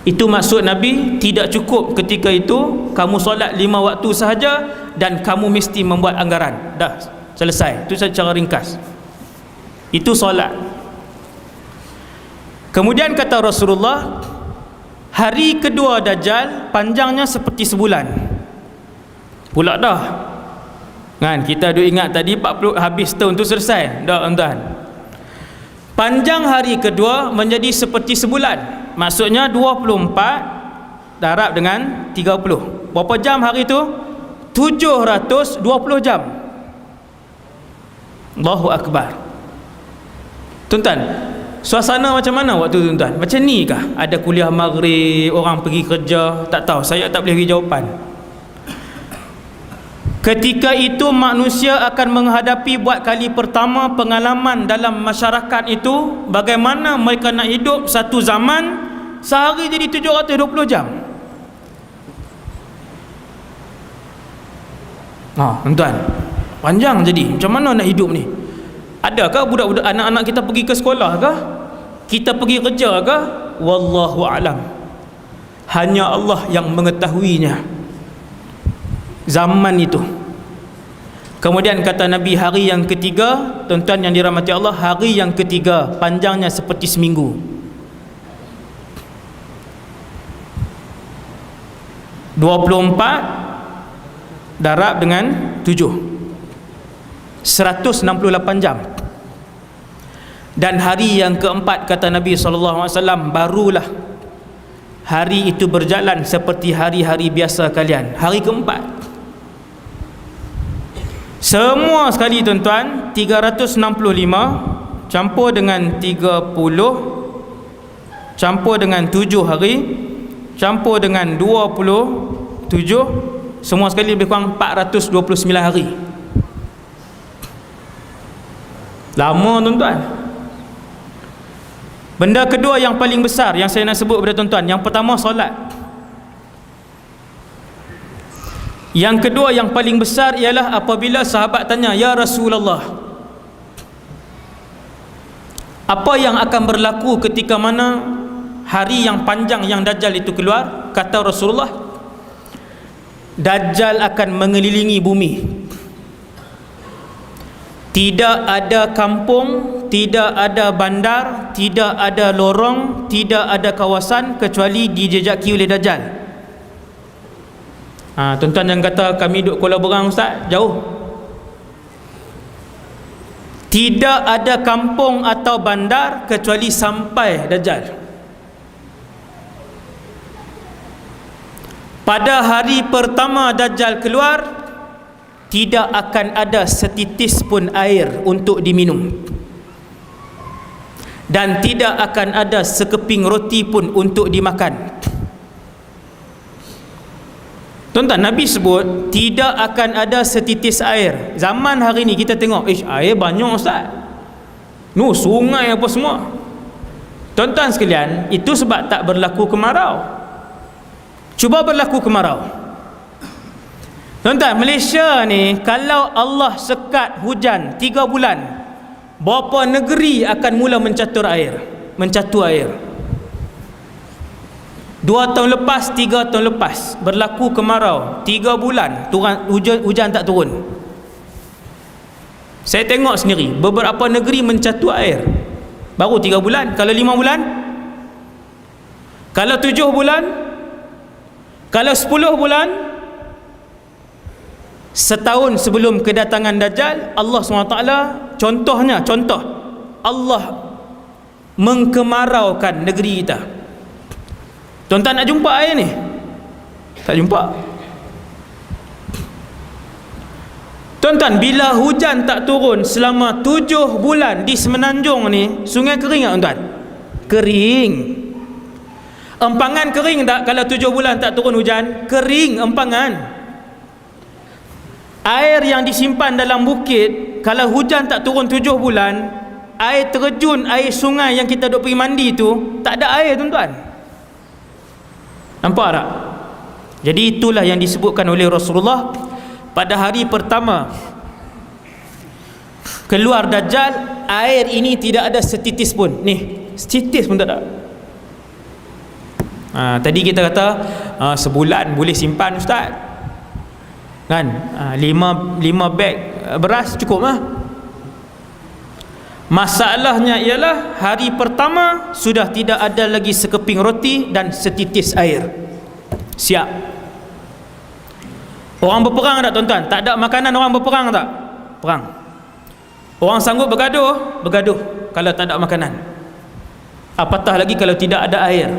A: Itu maksud Nabi, tidak cukup ketika itu kamu solat 5 waktu sahaja dan kamu mesti membuat anggaran. Dah selesai. Itu secara ringkas. Itu solat. Kemudian kata Rasulullah, hari kedua Dajjal panjangnya seperti sebulan. Pula dah. Kan kita duk ingat tadi 40 habis tahun tu selesai. Dah tuan-tuan. Panjang hari kedua menjadi seperti sebulan. Maksudnya 24 darab dengan 30. Berapa jam hari tu? 720 jam. Allahu Akbar. Tuan-tuan, suasana macam mana waktu tu tuan-tuan? Macam ni kah? Ada kuliah maghrib, orang pergi kerja? Tak tahu, saya tak boleh beri jawapan. Ketika itu manusia akan menghadapi buat kali pertama pengalaman dalam masyarakat itu, bagaimana mereka nak hidup satu zaman sehari jadi 720 jam. Tuan-tuan, panjang jadi. Macam mana nak hidup ni? Adakah budak-budak anak-anak kita pergi ke sekolah kah? Kita pergi kerja kah? Wallahu alam. Hanya Allah yang mengetahuinya. Zaman itu. Kemudian kata Nabi, hari yang ketiga, tuan-tuan yang dirahmati Allah, hari yang ketiga panjangnya seperti seminggu. 24 darab dengan 7, 168 jam. Dan hari yang keempat kata Nabi SAW, barulah hari itu berjalan seperti hari-hari biasa kalian. Hari keempat. Semua sekali tuan-tuan, 365 campur dengan 30 campur dengan 7 hari campur dengan 27, semua sekali lebih kurang 429 hari. Lama tuan-tuan. Benda kedua yang paling besar yang saya nak sebut kepada tuan-tuan, yang pertama solat. Yang kedua yang paling besar ialah apabila sahabat tanya, ya Rasulullah, apa yang akan berlaku ketika mana hari yang panjang yang Dajjal itu keluar? Kata Rasulullah, Dajjal akan mengelilingi bumi. Tidak ada kampung, tidak ada bandar, tidak ada lorong, tidak ada kawasan kecuali dijejaki oleh Dajjal. Tuan-tuan yang kata kami duduk Kuala Berang Ustaz, jauh. Tidak ada kampung atau bandar kecuali sampai Dajjal. Pada hari pertama Dajjal keluar, tidak akan ada setitis pun air untuk diminum, dan tidak akan ada sekeping roti pun untuk dimakan. Tuan-tuan, Nabi sebut tidak akan ada setitis air. Zaman hari ni kita tengok, air banyak Ustaz, sungai apa semua. Tuan-tuan sekalian, itu sebab tak berlaku kemarau. Cuba berlaku kemarau. Tuan-tuan, Malaysia ni kalau Allah sekat hujan 3 bulan, berapa negeri akan mula mencatur air? 2 tahun lepas, 3 tahun lepas berlaku kemarau, 3 bulan hujan tak turun. Saya tengok sendiri, beberapa negeri mencatur air baru 3 bulan. Kalau 5 bulan, kalau 7 bulan, kalau 10 bulan, setahun sebelum kedatangan Dajjal, Allah SWT contoh Allah mengkemaraukan negeri kita. Tuan-tuan nak jumpa air ni? Tak jumpa. Tuan-tuan, bila hujan tak turun selama 7 bulan di Semenanjung ni, sungai kering tak tuan-tuan? Kering. Empangan kering tak kalau 7 bulan tak turun hujan? Kering empangan. Air yang disimpan dalam bukit, kalau hujan tak turun 7 bulan, air terjun, air sungai yang kita duk pergi mandi tu, tak ada air tuan-tuan. Nampak tak? Jadi itulah yang disebutkan oleh Rasulullah pada hari pertama keluar Dajjal, air ini tidak ada setitis pun. Ni, setitis pun tak ada. Tadi kita kata sebulan boleh simpan ustaz kan, 5 beg beras cukup lah. Masalahnya ialah hari pertama sudah tidak ada lagi sekeping roti dan setitis air. Siap. Orang berperang tak tuan-tuan? Tak ada makanan, orang berperang tak? Perang. Orang sanggup bergaduh? Bergaduh kalau tak ada makanan. Apatah lagi kalau tidak ada air.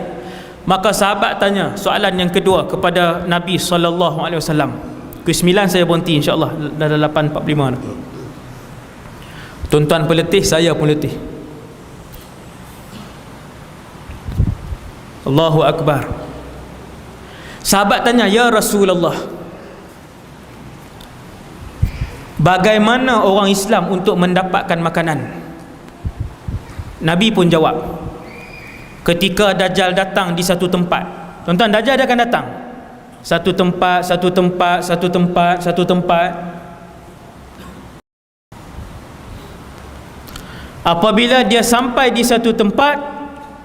A: Maka sahabat tanya soalan yang kedua kepada Nabi SAW. Ke-9 saya berhenti, insyaAllah dah 8.45 dah. Tuan-tuan pun letih, saya pun letih. Allahu Akbar. Sahabat tanya, ya Rasulullah, bagaimana orang Islam untuk mendapatkan makanan? Nabi pun jawab, ketika Dajjal datang di satu tempat. Tuan-tuan, Dajjal dia akan datang satu tempat, satu tempat, satu tempat, satu tempat. Apabila dia sampai di satu tempat,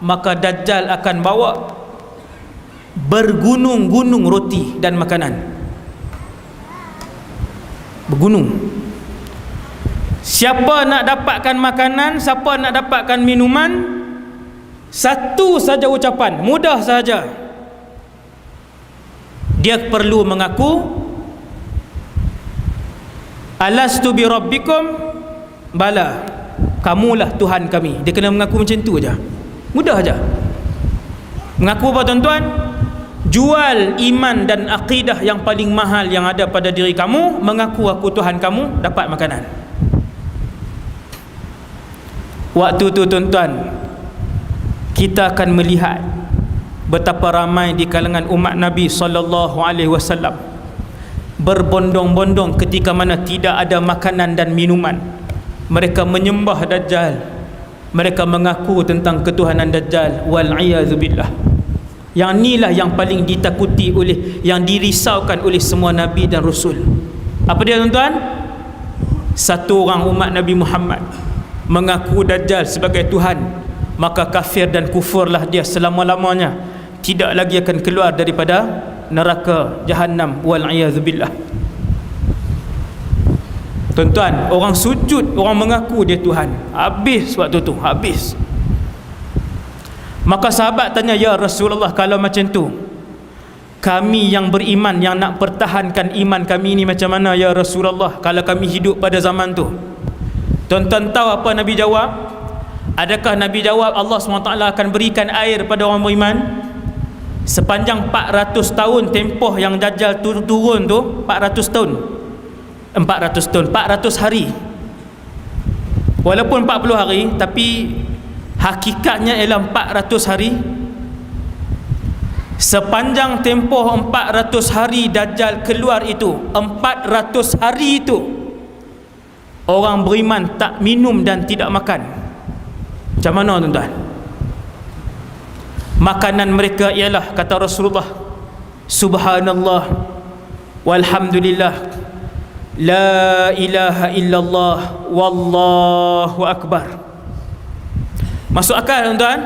A: maka Dajjal akan bawa bergunung-gunung roti dan makanan. Bergunung. Siapa nak dapatkan makanan, siapa nak dapatkan minuman, satu saja ucapan, mudah saja. Dia perlu mengaku, alastu bi rabbikum, bala, kamulah Tuhan kami. Dia kena mengaku macam tu aja. Mudah aja. Mengaku apa tuan-tuan? Jual iman dan akidah yang paling mahal yang ada pada diri kamu, mengaku aku Tuhan kamu, dapat makanan. Waktu tu tuan-tuan, kita akan melihat betapa ramai di kalangan umat Nabi SAW berbondong-bondong ketika mana tidak ada makanan dan minuman. Mereka menyembah Dajjal, mereka mengaku tentang ketuhanan Dajjal, wal'iyadzubillah. Yang inilah yang paling ditakuti oleh, yang dirisaukan oleh semua Nabi dan Rasul. Apa dia tuan-tuan? Satu orang umat Nabi Muhammad mengaku Dajjal sebagai Tuhan, maka kafir dan kufurlah dia selama-lamanya, tidak lagi akan keluar daripada neraka Jahannam, wal'iyadzubillah. Tuan-tuan, orang sujud, orang mengaku dia Tuhan, habis waktu tu, habis. Maka sahabat tanya, ya Rasulullah, kalau macam tu, kami yang beriman, yang nak pertahankan iman kami ni macam mana ya Rasulullah, kalau kami hidup pada zaman tu? Tuan-tuan tahu apa Nabi jawab? Adakah Nabi jawab Allah SWT akan berikan air pada orang beriman? Sepanjang 400 tahun tempoh yang Dajjal turun tu, 400 tahun 400 hari. Walaupun 40 hari, tapi hakikatnya ialah 400 hari. Sepanjang tempoh 400 hari Dajjal keluar itu, 400 hari itu orang beriman tak minum dan tidak makan. Macam mana tuan-tuan? Makanan mereka ialah, kata Rasulullah, subhanallah walhamdulillah, la ilaha illallah, wallahu akbar. Masuk akal tuan-tuan?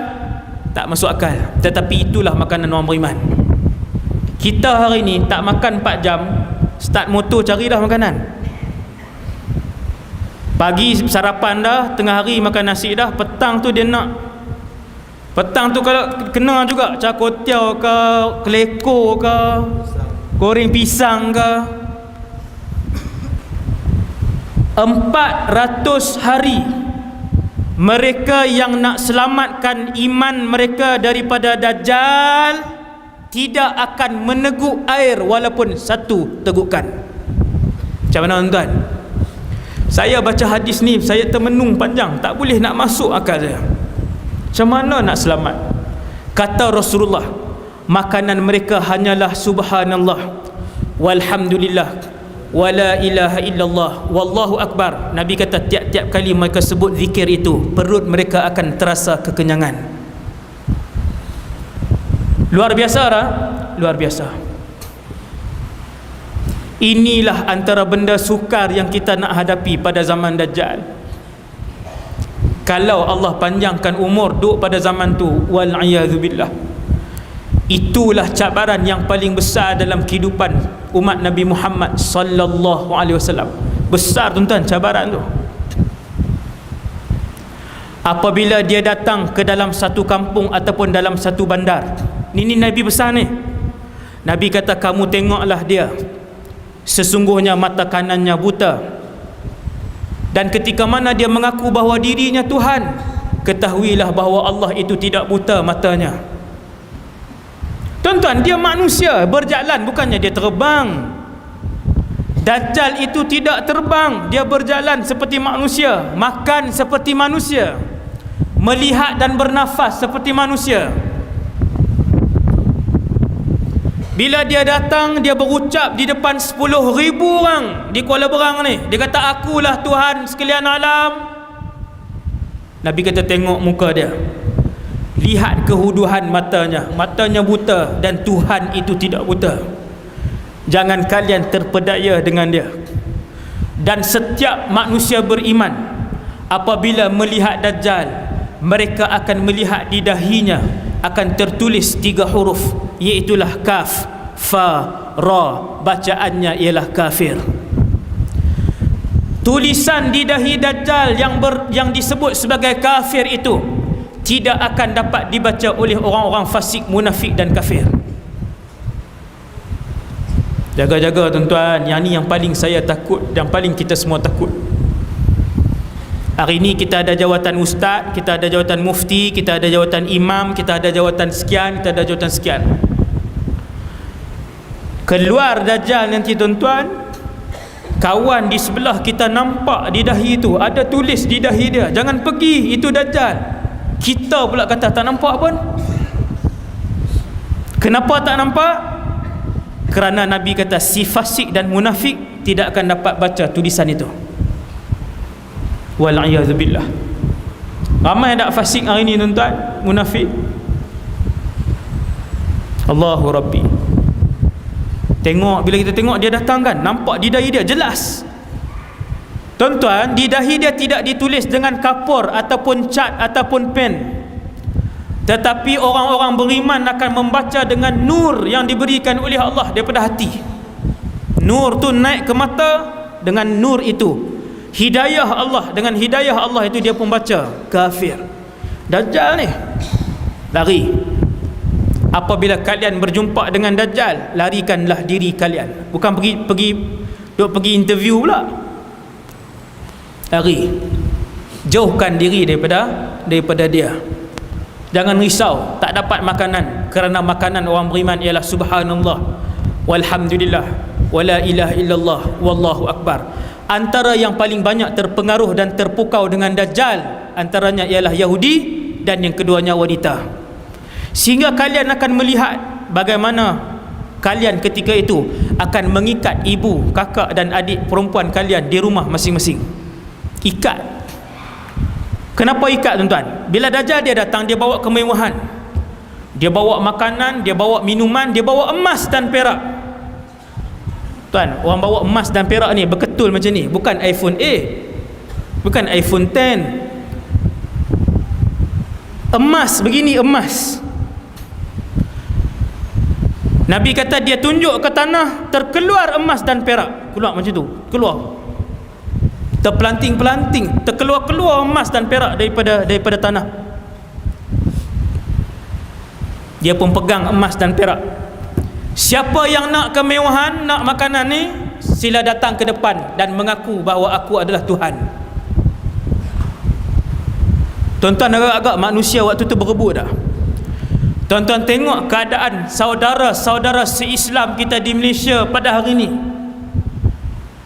A: Tak masuk akal. Tetapi itulah makanan orang beriman. Kita hari ni tak makan 4 jam, start motor carilah makanan. Pagi sarapan dah, tengah hari makan nasi dah, petang tu dia nak. Petang tu kalau kena juga cakotiau ke, keleko ke, goreng pisang ke. 400 hari mereka yang nak selamatkan iman mereka daripada Dajjal tidak akan meneguk air walaupun satu tegukan. Macam mana tuan-tuan? Saya baca hadis ni, saya termenung panjang, tak boleh nak masuk akal saya. Macam mana nak selamat? Kata Rasulullah, makanan mereka hanyalah subhanallah, walhamdulillah, wala ilaha illallah, wallahu akbar. Nabi kata tiap-tiap kali mereka sebut zikir itu, perut mereka akan terasa kekenyangan. Luar biasa tak? Luar biasa. Inilah antara benda sukar yang kita nak hadapi pada zaman Dajjal. Kalau Allah panjangkan umur duduk pada zaman tu, wal'iyadzubillah, itulah cabaran yang paling besar dalam kehidupan umat Nabi Muhammad sallallahu alaihi wasallam. Besar tuan-tuan cabaran tu. Apabila dia datang ke dalam satu kampung ataupun dalam satu bandar, ini Nabi besar ni. Nabi kata, kamu tengoklah dia, sesungguhnya mata kanannya buta, dan ketika mana dia mengaku bahawa dirinya Tuhan, ketahuilah bahawa Allah itu tidak buta matanya. Tuan-tuan, dia manusia berjalan, bukannya dia terbang. Dajjal itu tidak terbang, dia berjalan seperti manusia, makan seperti manusia, melihat dan bernafas seperti manusia. Bila dia datang, dia berucap di depan 10,000 orang di Kuala Berang ni. Dia kata, akulah Tuhan sekalian alam. Nabi kata, tengok muka dia, lihat kehuduhan matanya, matanya buta, dan Tuhan itu tidak buta. Jangan kalian terpedaya dengan dia. Dan setiap manusia beriman, apabila melihat Dajjal, mereka akan melihat di dahinya akan tertulis 3 huruf, iaitulah kaf, fa, ra. Bacaannya ialah kafir. Tulisan di dahi Dajjal yang disebut sebagai kafir itu tidak akan dapat dibaca oleh orang-orang fasik, munafik dan kafir. Jaga-jaga tuan-tuan, yang ni yang paling saya takut, yang paling kita semua takut. Hari ini kita ada jawatan ustaz, kita ada jawatan mufti, kita ada jawatan imam, kita ada jawatan sekian, kita ada jawatan sekian. Keluar Dajjal nanti tuan-tuan, kawan di sebelah kita nampak di dahi itu, ada tulis di dahi dia, jangan pergi, itu Dajjal. Kita pula kata tak nampak pun. Kenapa tak nampak? Kerana Nabi kata si fasik dan munafik tidak akan dapat baca tulisan itu. Wal'iyadzubillah. Ramai tak fasik hari ni tuan-tuan, munafik. Allahu Rabbi. Tengok, bila kita tengok dia datang kan, nampak di dahi dia jelas. Tuan-tuan, di dahi dia tidak ditulis dengan kapur ataupun cat ataupun pen, tetapi orang-orang beriman akan membaca dengan nur yang diberikan oleh Allah daripada hati. Nur tu naik ke mata, dengan nur itu hidayah Allah, dengan hidayah Allah itu dia pun baca kafir. Dajjal ni lari. Apabila kalian berjumpa dengan Dajjal, larikanlah diri kalian. Bukan pergi interview pula. Lari. Jauhkan diri daripada dia. Jangan risau tak dapat makanan, kerana makanan orang beriman ialah subhanallah, walhamdulillah, wala ilaha illallah, wallahu akbar. Antara yang paling banyak terpengaruh dan terpukau dengan Dajjal antaranya ialah Yahudi, dan yang keduanya wanita. Sehingga kalian akan melihat bagaimana kalian ketika itu akan mengikat ibu, kakak dan adik perempuan kalian di rumah masing-masing. Ikat. Kenapa ikat tuan-tuan? Bila Dajjal dia datang, dia bawa kemewahan, dia bawa makanan, dia bawa minuman, dia bawa emas dan perak. Tuan, orang bawa emas dan perak ni berketul macam ni, bukan iPhone 8, bukan iPhone 10. Emas begini, emas. Nabi kata dia tunjuk ke tanah, terkeluar emas dan perak. Keluar macam tu, keluar. Terpelanting-pelanting, terkeluar-keluar emas dan perak daripada tanah. Dia pun pegang emas dan perak. Siapa yang nak kemewahan, nak makanan ni, sila datang ke depan dan mengaku bahawa aku adalah Tuhan. Tuan-tuan, agak-agak manusia waktu tu berebut dah. Tuan-tuan tengok keadaan saudara-saudara se-Islam kita di Malaysia pada hari ini.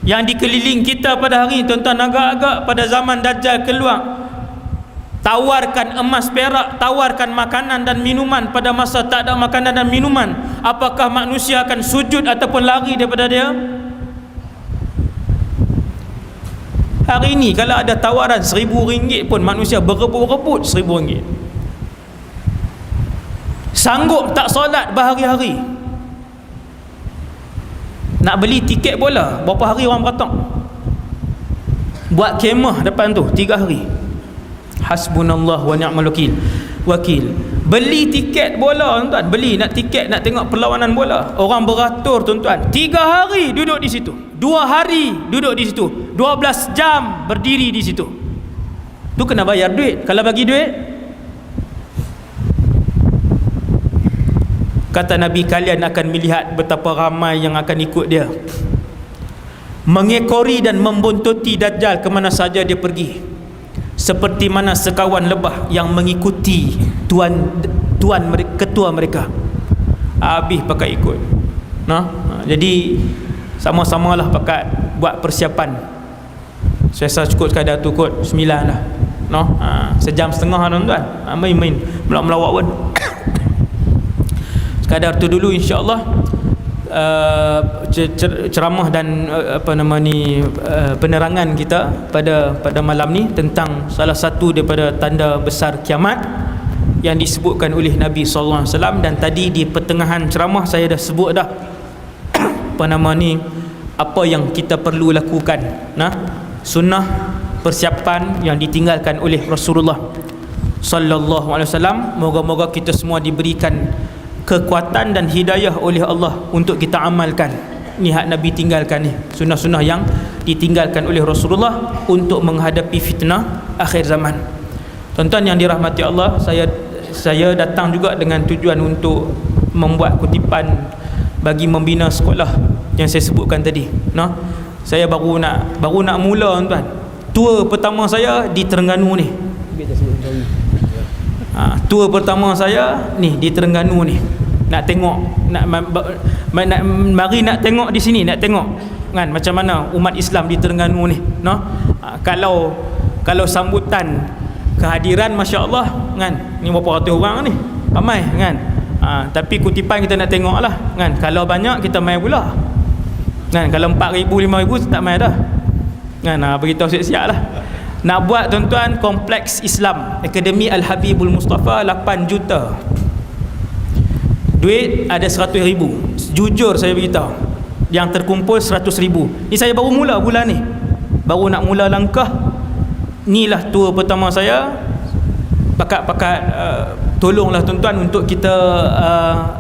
A: yang dikeliling kita pada hari ini, tuan-tuan, agak-agak pada zaman Dajjal keluar, tawarkan emas perak, tawarkan makanan dan minuman pada masa tak ada makanan dan minuman, apakah manusia akan sujud ataupun lari daripada dia? Hari ini kalau ada tawaran RM1,000 pun manusia berebut-rebut RM1,000. Sanggup tak solat berhari-hari, nak beli tiket bola berapa hari orang beratok, buat kemah depan tu 3 hari. Hasbunallah wa ni'mal wakil. Beli tiket bola, tuan-tuan, beli nak tiket nak tengok perlawanan bola, orang beratur, tuan-tuan, 3 hari duduk di situ, 2 hari duduk di situ, 12 jam berdiri di situ. Tu kena bayar duit. Kalau bagi duit, kata Nabi, kalian akan melihat betapa ramai yang akan ikut dia, mengekori dan membuntuti Dajjal ke mana saja dia pergi, seperti mana sekawan lebah yang mengikuti ketua mereka. Habis pakai ikut. Jadi sama-samalah pakai buat persiapan. Saya rasa cukup sekadar tu kot 9 lah. Sejam setengah, tuan-tuan. Main-main melawak-melawak pun. Sekadar tu dulu, insya-Allah. Ceramah dan penerangan kita pada malam ni tentang salah satu daripada tanda besar kiamat yang disebutkan oleh Nabi sallallahu alaihi wasallam. Dan tadi di pertengahan ceramah saya dah sebut dah apa yang kita perlu lakukan, sunnah persiapan yang ditinggalkan oleh Rasulullah sallallahu alaihi wasallam. Moga-moga kita semua diberikan kekuatan dan hidayah oleh Allah untuk kita amalkan ni hak Nabi tinggalkan ni, sunnah-sunnah yang ditinggalkan oleh Rasulullah untuk menghadapi fitnah akhir zaman. Tuan-tuan yang dirahmati Allah, saya datang juga dengan tujuan untuk membuat kutipan bagi membina sekolah yang saya sebutkan tadi. Saya baru nak mula, tuan-tuan. Tour pertama saya di Terengganu ni. Tour pertama saya ni di Terengganu ni. Nak tengok, mari nak tengok di sini, nak tengok kan macam mana umat Islam di Terengganu ni. Kalau sambutan kehadiran, masya-Allah kan, ni berapa ratus orang ni, ramai kan. Tapi kutipan kita nak tengok lah kan. Kalau banyak kita main pula kan. Kalau 4,000 5,000 tak main dah kan. Beritahu siap-siap lah. Nak buat, tuan-tuan, kompleks Islam Akademi Al-Habibul Mustafa 8 juta. Duit ada 100,000. Jujur saya beritahu, yang terkumpul 100,000. Ni saya baru mula bulan ni, baru nak mula langkah. Inilah tour pertama saya. Pakat-pakat tolonglah, tuan-tuan, untuk kita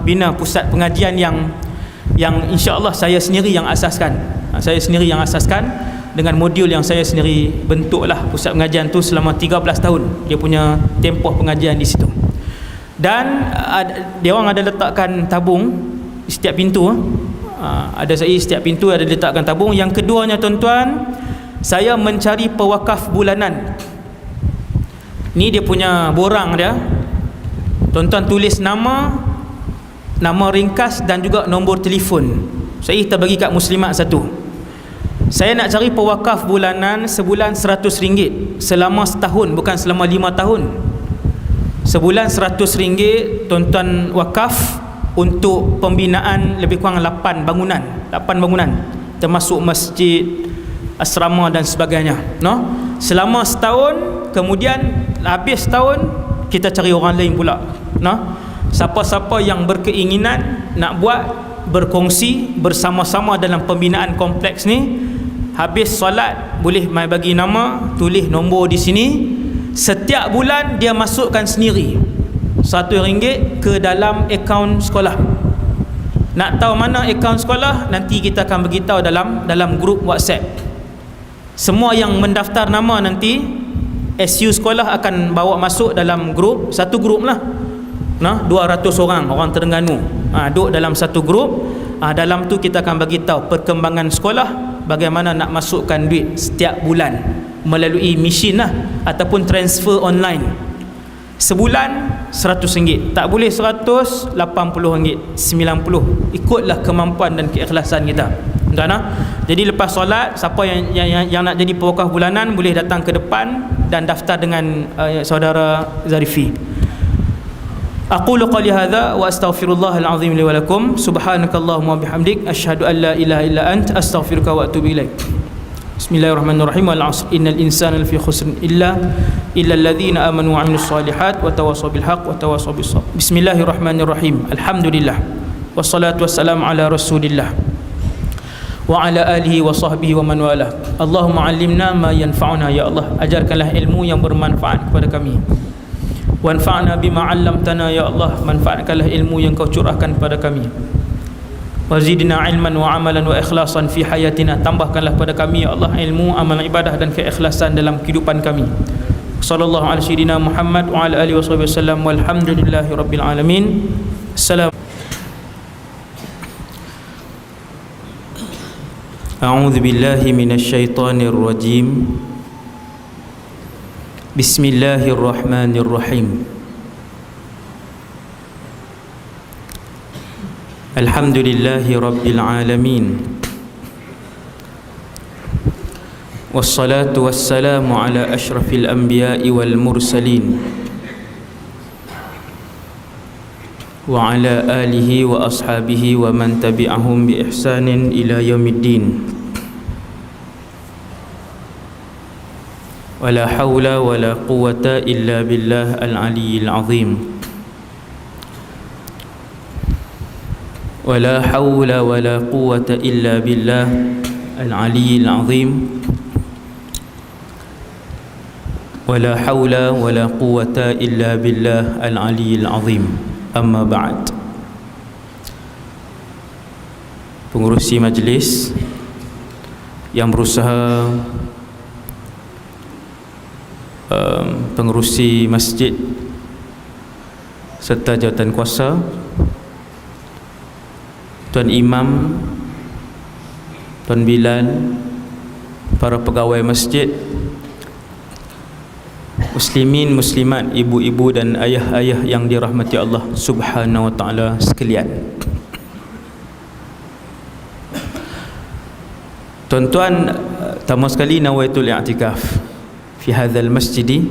A: bina pusat pengajian yang insya-Allah saya sendiri yang asaskan. Saya sendiri yang asaskan dengan modul yang saya sendiri bentuklah pusat pengajian tu selama 13 tahun. Dia punya tempoh pengajian di situ. Dan dia orang ada letakkan tabung di setiap pintu. Setiap pintu ada letakkan tabung. Yang keduanya, tuan-tuan, saya mencari pewakaf bulanan. Ni dia punya borang dia. Tuan-tuan tulis nama ringkas dan juga nombor telefon. Saya bagi kat muslimat satu. Saya nak cari pewakaf bulanan sebulan RM100 selama setahun, bukan selama 5 tahun. Sebulan RM100, tuan-tuan, wakaf untuk pembinaan lebih kurang 8 bangunan termasuk masjid, asrama dan sebagainya. Selama setahun, kemudian habis setahun kita cari orang lain pula. Siapa-siapa yang berkeinginan nak buat, berkongsi bersama-sama dalam pembinaan kompleks ni, habis solat boleh mai bagi nama, tulis nombor di sini. Setiap bulan dia masukkan sendiri RM1 ke dalam akaun sekolah. Nak tahu mana akaun sekolah, nanti kita akan beritahu dalam grup WhatsApp. Semua yang mendaftar nama nanti SU sekolah akan bawa masuk dalam grup, satu grup lah. 200 orang Terengganu duduk dalam satu grup. Dalam tu kita akan bagi tahu perkembangan sekolah, bagaimana nak masukkan duit setiap bulan melalui mesin lah, ataupun transfer online. Sebulan RM100, tak boleh RM180, 90, ikutlah kemampuan dan keikhlasan kita. Tuan ah. Jadi lepas solat, siapa yang nak jadi pewakaf bulanan boleh datang ke depan dan daftar dengan saudara Zarifi. Aqulu qali hadza wa astaghfirullahal azim li wa lakum. Subhanakallahumma bihamdik asyhadu an la ilaha illa ant astaghfiruka wa atubu ilaik. Bismillahirrahmanirrahim. Wal 'asr innal insana lafi khusr illa alladhina amanu wa 'amilus solihat wa tawassaw bil haqq wa tawassaw bis sabr. Bismillahirrahmanirrahim. Alhamdulillah wassalatu wassalamu ala rasulillah wa ala alihi wa sahbihi wa man wala. Allahumma 'allimna ma yanfa'una, ya Allah, ajarkanlah ilmu yang bermanfaat kepada kami. Wanfa'na bima 'allamtana, ya Allah, manfaatkanlah ilmu yang kau curahkan kepada kami. Wazidna ilman wa amalan wa ikhlasan fi hayatina, tambahkanlah pada kami, ya Allah, ilmu, amal, ibadah dan keikhlasan dalam kehidupan kami. Sallallahu alaihi sayyidina Muhammad wa ala alihi wasallam walhamdulillahi rabbil alamin. Assalam. A'udzu billahi minasy syaithanir rajim. Bismillahirrahmanirrahim. Alhamdulillahi rabbil alamin. Wassalatu wassalamu ala asyrafil anbiya'i wal mursalin wa ala alihi wa ashabihi wa man tabi'ahum bi ihsanin ila yaumiddin. Wala hawla wala quwwata illa billah al-aliyyil azim. Wala hawla wala quwwata illa billah al-aliyyil azim. Wala hawla wala quwwata illa billah al-aliyyil azim. Amma ba'd. Pengurusi majlis yang berusaha, pengurusi masjid serta jawatan kuasa, Tuan Imam, Tuan Bilal, para pegawai masjid, muslimin, muslimat, ibu-ibu dan ayah-ayah yang dirahmati Allah Subhanahu wa taala sekalian. Tuan-tuan, pertama sekali nawaitul i'tikaf fi hadzal masjid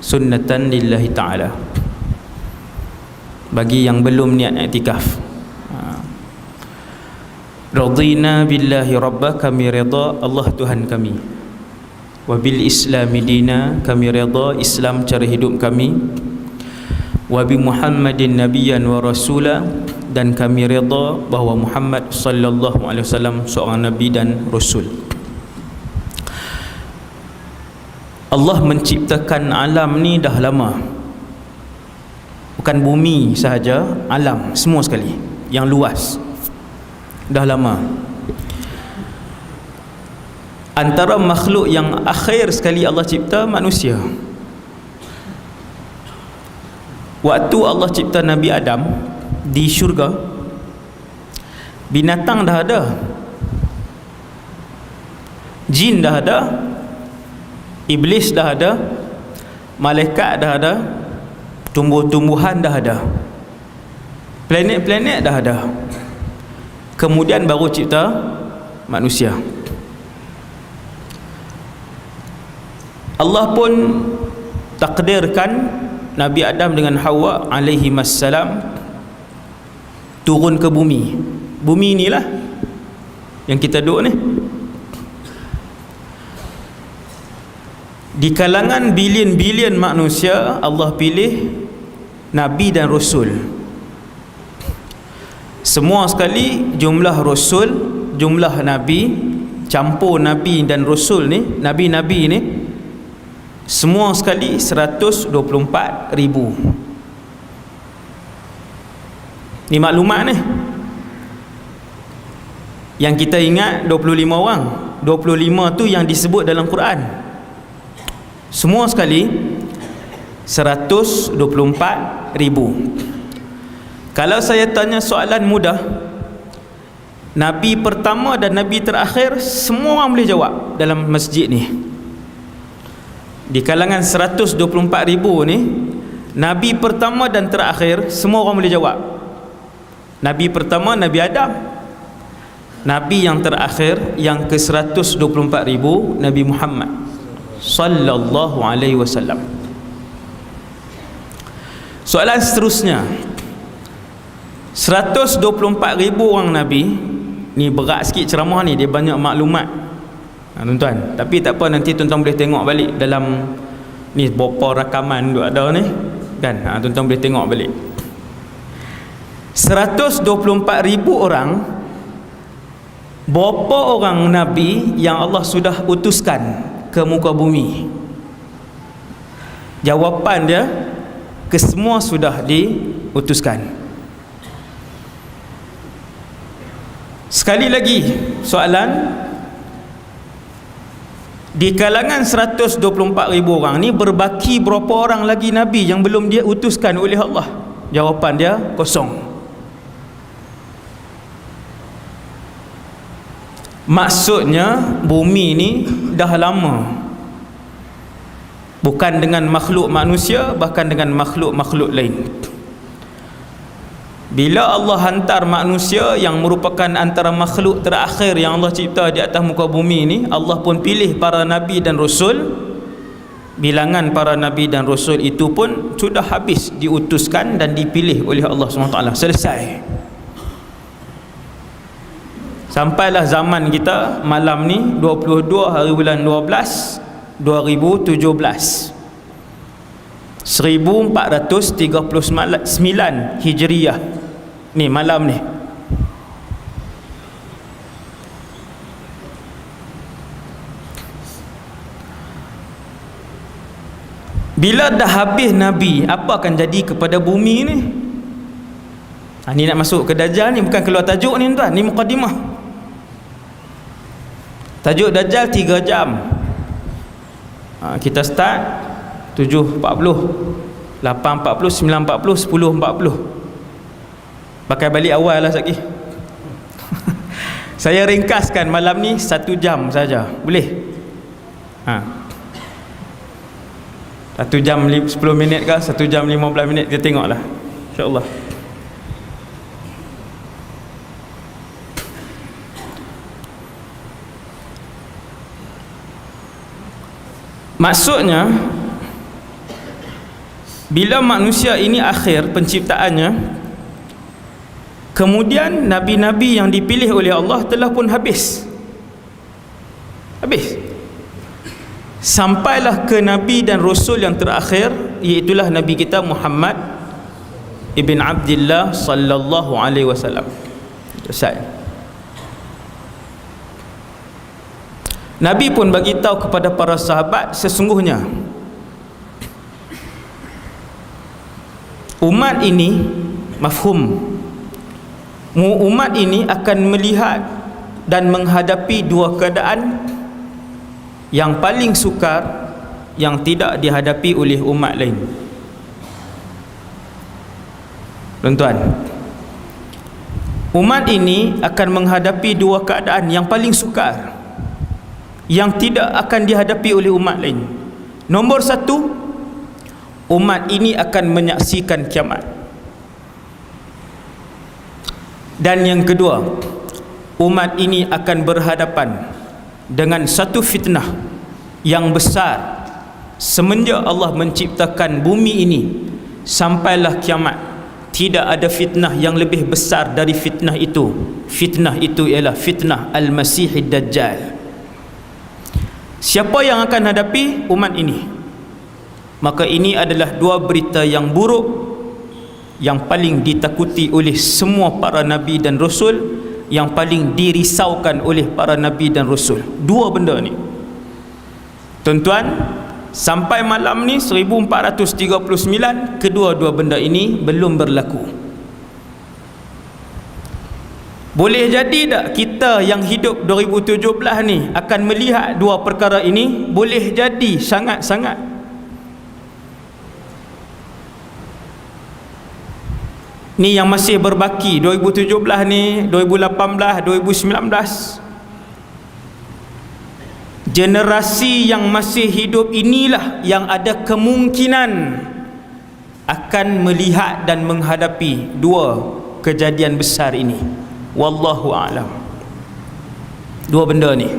A: sunnatan lillahi taala. Bagi yang belum niat i'tikaf, radina billahi rabba, kami redha Allah Tuhan kami, wa bil islami dina, kami redha Islam cara hidup kami, wa bi Muhammadin nabiyyan wa rasula, dan kami redha bahawa Muhammad sallallahu alaihi wasallam seorang nabi dan rasul. Allah menciptakan alam ni dah lama, bukan bumi sahaja, alam semua sekali yang luas dah lama. Antara makhluk yang akhir sekali Allah cipta manusia. Waktu Allah cipta Nabi Adam di syurga, binatang dah ada, jin dah ada, iblis dah ada, malaikat dah ada, tumbuh-tumbuhan dah ada, planet-planet dah ada. Kemudian baru cipta manusia. Allah pun takdirkan Nabi Adam dengan Hawa alaihi wassalam turun ke bumi. Bumi inilah yang kita duduk ni. Di kalangan bilion-bilion manusia, Allah pilih Nabi dan Rasul. Semua sekali jumlah Rasul, jumlah Nabi, campur Nabi dan Rasul ni, Nabi-Nabi ni, semua sekali 124,000. Ni maklumat ni. Yang kita ingat 25 orang. 25 tu yang disebut dalam Quran. Semua sekali 124,000. Kalau saya tanya soalan mudah, Nabi pertama dan Nabi terakhir, semua orang boleh jawab dalam masjid ni. Di kalangan 124,000 ni, Nabi pertama dan terakhir, semua orang boleh jawab. Nabi pertama Nabi Adam. Nabi yang terakhir yang ke-124,000 Nabi Muhammad sallallahu alaihi wasallam. Soalan seterusnya, 124,000 orang Nabi ni, berat sikit ceramah ni, dia banyak maklumat tuan-tuan. Tapi tak apa, nanti tuan-tuan boleh tengok balik dalam ni, berapa rakaman tu ada ni kan, tuan-tuan boleh tengok balik. 124,000 orang, berapa orang Nabi yang Allah sudah utuskan ke muka bumi? Jawapan dia, kesemua sudah diutuskan. Sekali lagi soalan, di kalangan 124,000 orang ni berbaki berapa orang lagi Nabi yang belum dia utuskan oleh Allah? Jawapan dia kosong. Maksudnya bumi ni dah lama, bukan dengan makhluk manusia, bahkan dengan makhluk-makhluk lain. Bila Allah hantar manusia yang merupakan antara makhluk terakhir yang Allah cipta di atas muka bumi ni, Allah pun pilih para nabi dan rasul. Bilangan para nabi dan rasul itu pun sudah habis diutuskan dan dipilih oleh Allah SWT. Selesai. Sampailah zaman kita malam ni 22 hari bulan 12 2017 1439 Hijriah ni, malam ni. Bila dah habis Nabi, apa akan jadi kepada bumi ni? Ni nak masuk ke Dajjal ni, bukan keluar tajuk ni tuan, ni mukadimah. Tajuk Dajjal 3 jam. Kita start 7.40, 8.40, 9.40, 10.40. Pakai balik awal lah sekali. Saya ringkaskan malam ni 1 jam saja. Boleh? 1 jam 10 minit ke 1 jam 15 minit, kita tengoklah, insya-Allah. Maksudnya, bila manusia ini akhir penciptaannya, kemudian nabi-nabi yang dipilih oleh Allah telah pun habis. Sampailah ke nabi dan rasul yang terakhir, iaitulah nabi kita Muhammad ibn Abdullah sallallahu alaihi wasallam. Selesai. Nabi pun bagi tahu kepada para sahabat, sesungguhnya umat ini, mafhum, umat ini akan melihat dan menghadapi dua keadaan yang paling sukar yang tidak dihadapi oleh umat lain. Tuan-tuan, umat ini akan menghadapi dua keadaan yang paling sukar yang tidak akan dihadapi oleh umat lain. Nombor 1, umat ini akan menyaksikan kiamat. Dan yang kedua, umat ini akan berhadapan dengan satu fitnah yang besar semenjak Allah menciptakan bumi ini sampailah kiamat. Tidak ada fitnah yang lebih besar dari fitnah itu. Fitnah itu ialah fitnah Al-Masihid Dajjal. Siapa yang akan hadapi umat ini? Maka ini adalah dua berita yang buruk yang paling ditakuti oleh semua para nabi dan rasul, yang paling dirisaukan oleh para nabi dan rasul. Dua benda ni, tuan-tuan, sampai malam ni 1439, kedua-dua benda ini belum berlaku. Boleh jadi tak kita yang hidup 2017 ni akan melihat dua perkara ini? Boleh jadi, sangat-sangat. Ni yang masih berbaki 2017 ni, 2018, 2019. Generasi yang masih hidup inilah yang ada kemungkinan akan melihat dan menghadapi dua kejadian besar ini. Wallahu a'lam. Dua benda ni.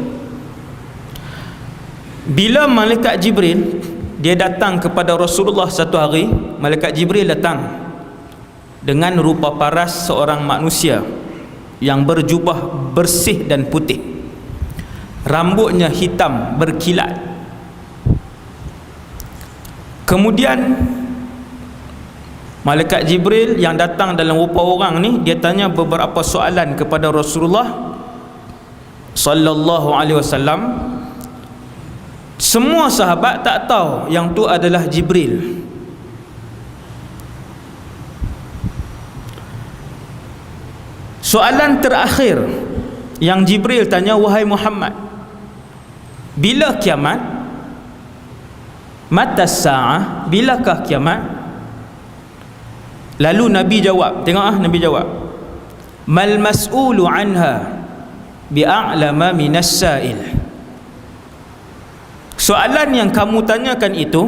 A: Bila malaikat Jibril dia datang kepada Rasulullah satu hari, malaikat Jibril datang dengan rupa paras seorang manusia yang berjubah bersih dan putih, rambutnya hitam berkilat. Kemudian malaikat Jibril yang datang dalam rupa orang ni, dia tanya beberapa soalan kepada Rasulullah sallallahu alaihi wasallam. Semua sahabat tak tahu yang tu adalah Jibril. Soalan terakhir yang Jibril tanya, wahai Muhammad, bila kiamat? Mata sa'ah, bilakah kiamat? Lalu Nabi jawab, tengok Nabi jawab, mal mas'ulu anha bi'a'lama minas sa'il. Soalan yang kamu tanyakan itu,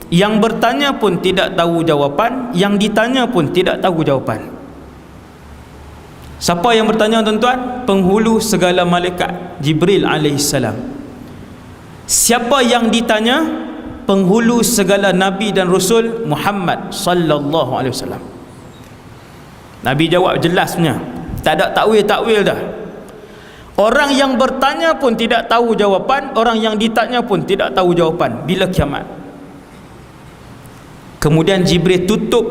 A: yang bertanya pun tidak tahu jawapan, yang ditanya pun tidak tahu jawapan. Siapa yang bertanya tuan-tuan? Penghulu segala malaikat, Jibril alaihissalam. Siapa yang ditanya? Penghulu segala nabi dan rasul, Muhammad sallallahu alaihi wasallam. Nabi jawab jelasnya, tak ada takwil-takwil dah. Orang yang bertanya pun tidak tahu jawapan, orang yang ditanya pun tidak tahu jawapan. Bila kiamat? Kemudian Jibril tutup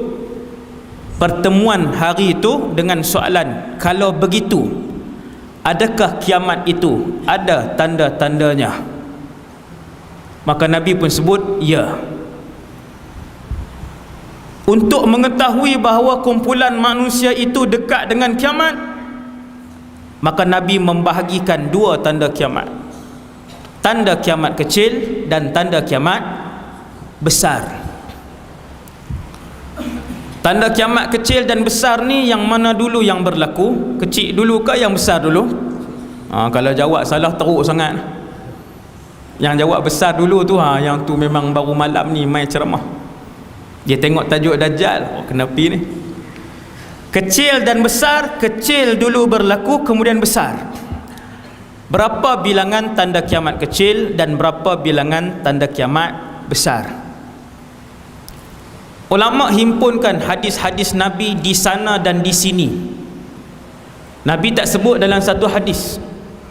A: pertemuan hari itu dengan soalan, kalau begitu, adakah kiamat itu ada tanda-tandanya? Maka Nabi pun sebut, ya. Untuk mengetahui bahawa kumpulan manusia itu dekat dengan kiamat, maka Nabi membahagikan dua tanda kiamat. Tanda kiamat kecil dan tanda kiamat besar. Tanda kiamat kecil dan besar ni yang mana dulu yang berlaku? Kecil dulu ke yang besar dulu? Kalau jawab salah teruk sangat. Yang jawab besar dulu tu, yang tu memang baru malam ni main ceramah. Dia tengok tajuk Dajjal, kenapa ni? Kecil dan besar. Kecil dulu berlaku, kemudian besar. Berapa bilangan tanda kiamat kecil dan berapa bilangan tanda kiamat besar? Ulama himpunkan hadis-hadis Nabi di sana dan di sini. Nabi tak sebut dalam satu hadis,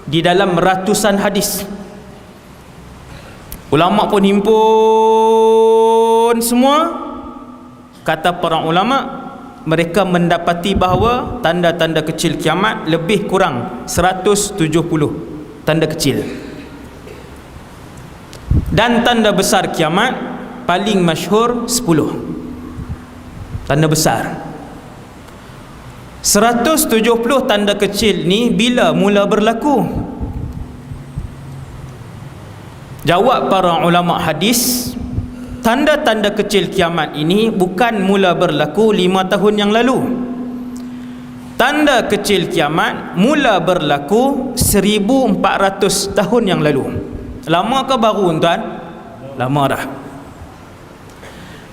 A: di dalam ratusan hadis. Ulama pun himpun semua. Kata para ulama, mereka mendapati bahawa tanda-tanda kecil kiamat lebih kurang 170 tanda kecil, dan tanda besar kiamat paling masyhur 10 tanda besar. 170 tanda kecil ni bila mula berlaku? Jawab para ulama hadis, tanda-tanda kecil kiamat ini bukan mula berlaku 5 tahun yang lalu. Tanda kecil kiamat mula berlaku 1400 tahun yang lalu. Lama ke baru tuan? Lama dah.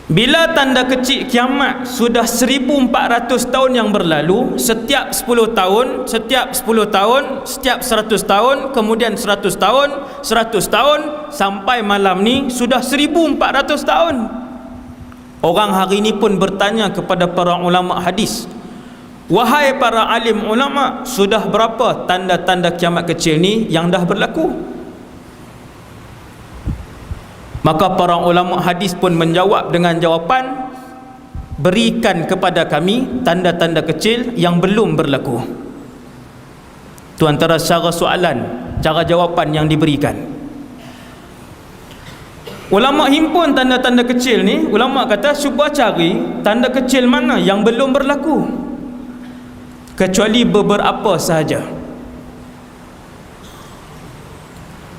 A: Bila tanda kecil kiamat sudah 1400 tahun yang berlalu, setiap 10 tahun, setiap 10 tahun, setiap 100 tahun, kemudian 100 tahun, 100 tahun, sampai malam ni sudah 1400 tahun. Orang hari ini pun bertanya kepada para ulama hadis, wahai para alim ulama, sudah berapa tanda-tanda kiamat kecil ni yang dah berlaku? Maka para ulama hadis pun menjawab dengan jawapan, berikan kepada kami tanda-tanda kecil yang belum berlaku. Itu antara cara soalan, cara jawapan yang diberikan. Ulama himpun tanda-tanda kecil ni. Ulama kata cuba cari tanda kecil mana yang belum berlaku, kecuali beberapa sahaja.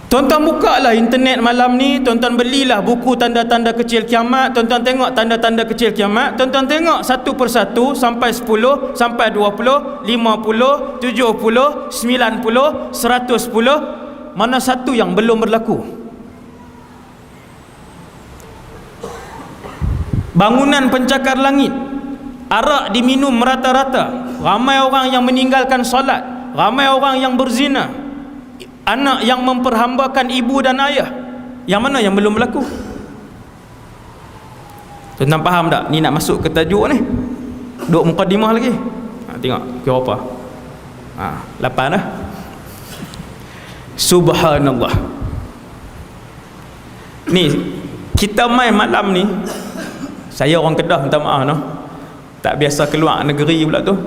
A: Tuan-tuan buka lah internet malam ni, tuan-tuan belilah buku tanda-tanda kecil kiamat, tuan-tuan tengok tanda-tanda kecil kiamat, tuan-tuan tengok satu persatu sampai 10, sampai 20, 50, 70, 90, 110, mana satu yang belum berlaku? bangunan pencakar langit, arak diminum merata-rata, ramai orang yang meninggalkan solat, ramai orang yang berzina, anak yang memperhambakan ibu dan ayah. Yang mana yang belum berlaku? Tuan-tuan faham tak? Ni nak masuk ke tajuk ni, duk mukadimah lagi. Tengok kira apa? 8 dah. Subhanallah. Ni kita main malam ni, saya orang Kedah, minta maaf no, tak biasa keluar negeri pula tu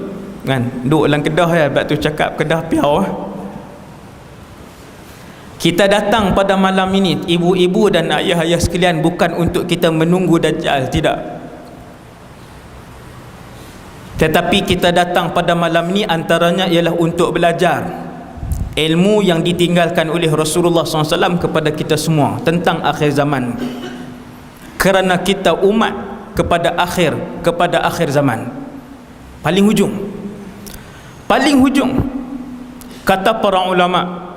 A: kan, duduk dalam Kedah ya, sebab tu cakap Kedah piau. Kita datang pada malam ini, ibu-ibu dan ayah-ayah sekalian, bukan untuk kita menunggu Dajjal, tidak, tetapi kita datang pada malam ini antaranya ialah untuk belajar ilmu yang ditinggalkan oleh Rasulullah SAW kepada kita semua tentang akhir zaman, kerana kita umat kepada akhir zaman. Paling hujung kata para ulama,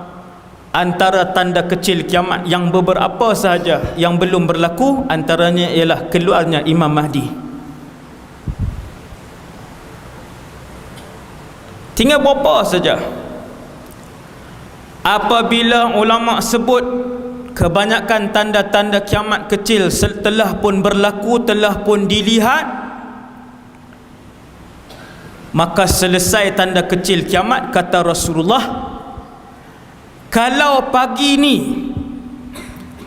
A: antara tanda kecil kiamat yang beberapa sahaja yang belum berlaku, antaranya ialah keluarnya Imam Mahdi. Tinggal berapa saja. Apabila ulama sebut kebanyakan tanda-tanda kiamat kecil telah pun berlaku, telah pun dilihat, maka selesai tanda kecil kiamat. Kata Rasulullah, kalau pagi ni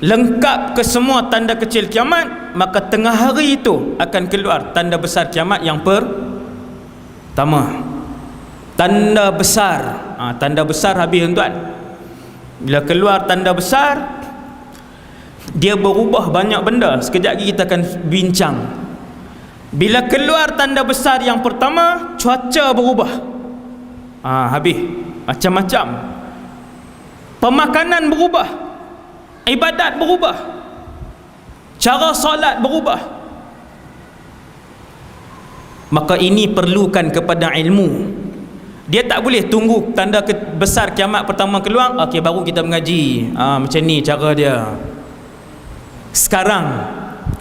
A: lengkap ke semua tanda kecil kiamat, maka tengah hari itu akan keluar tanda besar kiamat yang pertama. Tanda besar, tanda besar habis tuan. Bila keluar tanda besar, dia berubah banyak benda. Sekejap lagi kita akan bincang. Bila keluar tanda besar yang pertama, cuaca berubah, habis macam-macam. Pemakanan berubah, ibadat berubah, cara solat berubah. Maka ini perlukan kepada ilmu. Dia tak boleh tunggu tanda besar kiamat pertama keluar, okey baru kita mengaji. Macam ni cara dia. Sekarang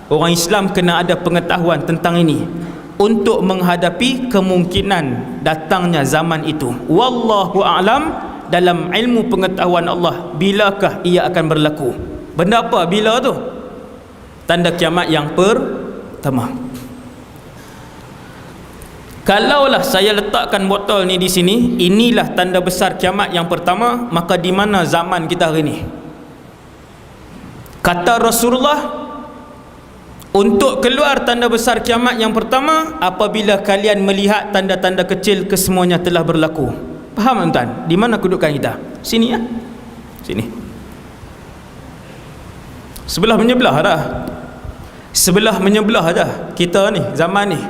A: orang Islam kena ada pengetahuan tentang ini untuk menghadapi kemungkinan datangnya zaman itu. Wallahu a'lam, dalam ilmu pengetahuan Allah, bilakah ia akan berlaku? Benda apa bila tu? Tanda kiamat yang pertama. Kalaulah saya letakkan botol ni di sini, inilah tanda besar kiamat yang pertama, maka di mana zaman kita hari ini? Kata Rasulullah, untuk keluar tanda besar kiamat yang pertama, apabila kalian melihat tanda-tanda kecil kesemuanya telah berlaku. Faham tuan? Di mana kedudukan kita? Sini ya. Sini. Sebelah menyebelah dah. Sebelah menyebelah dah kita ni, zaman ni.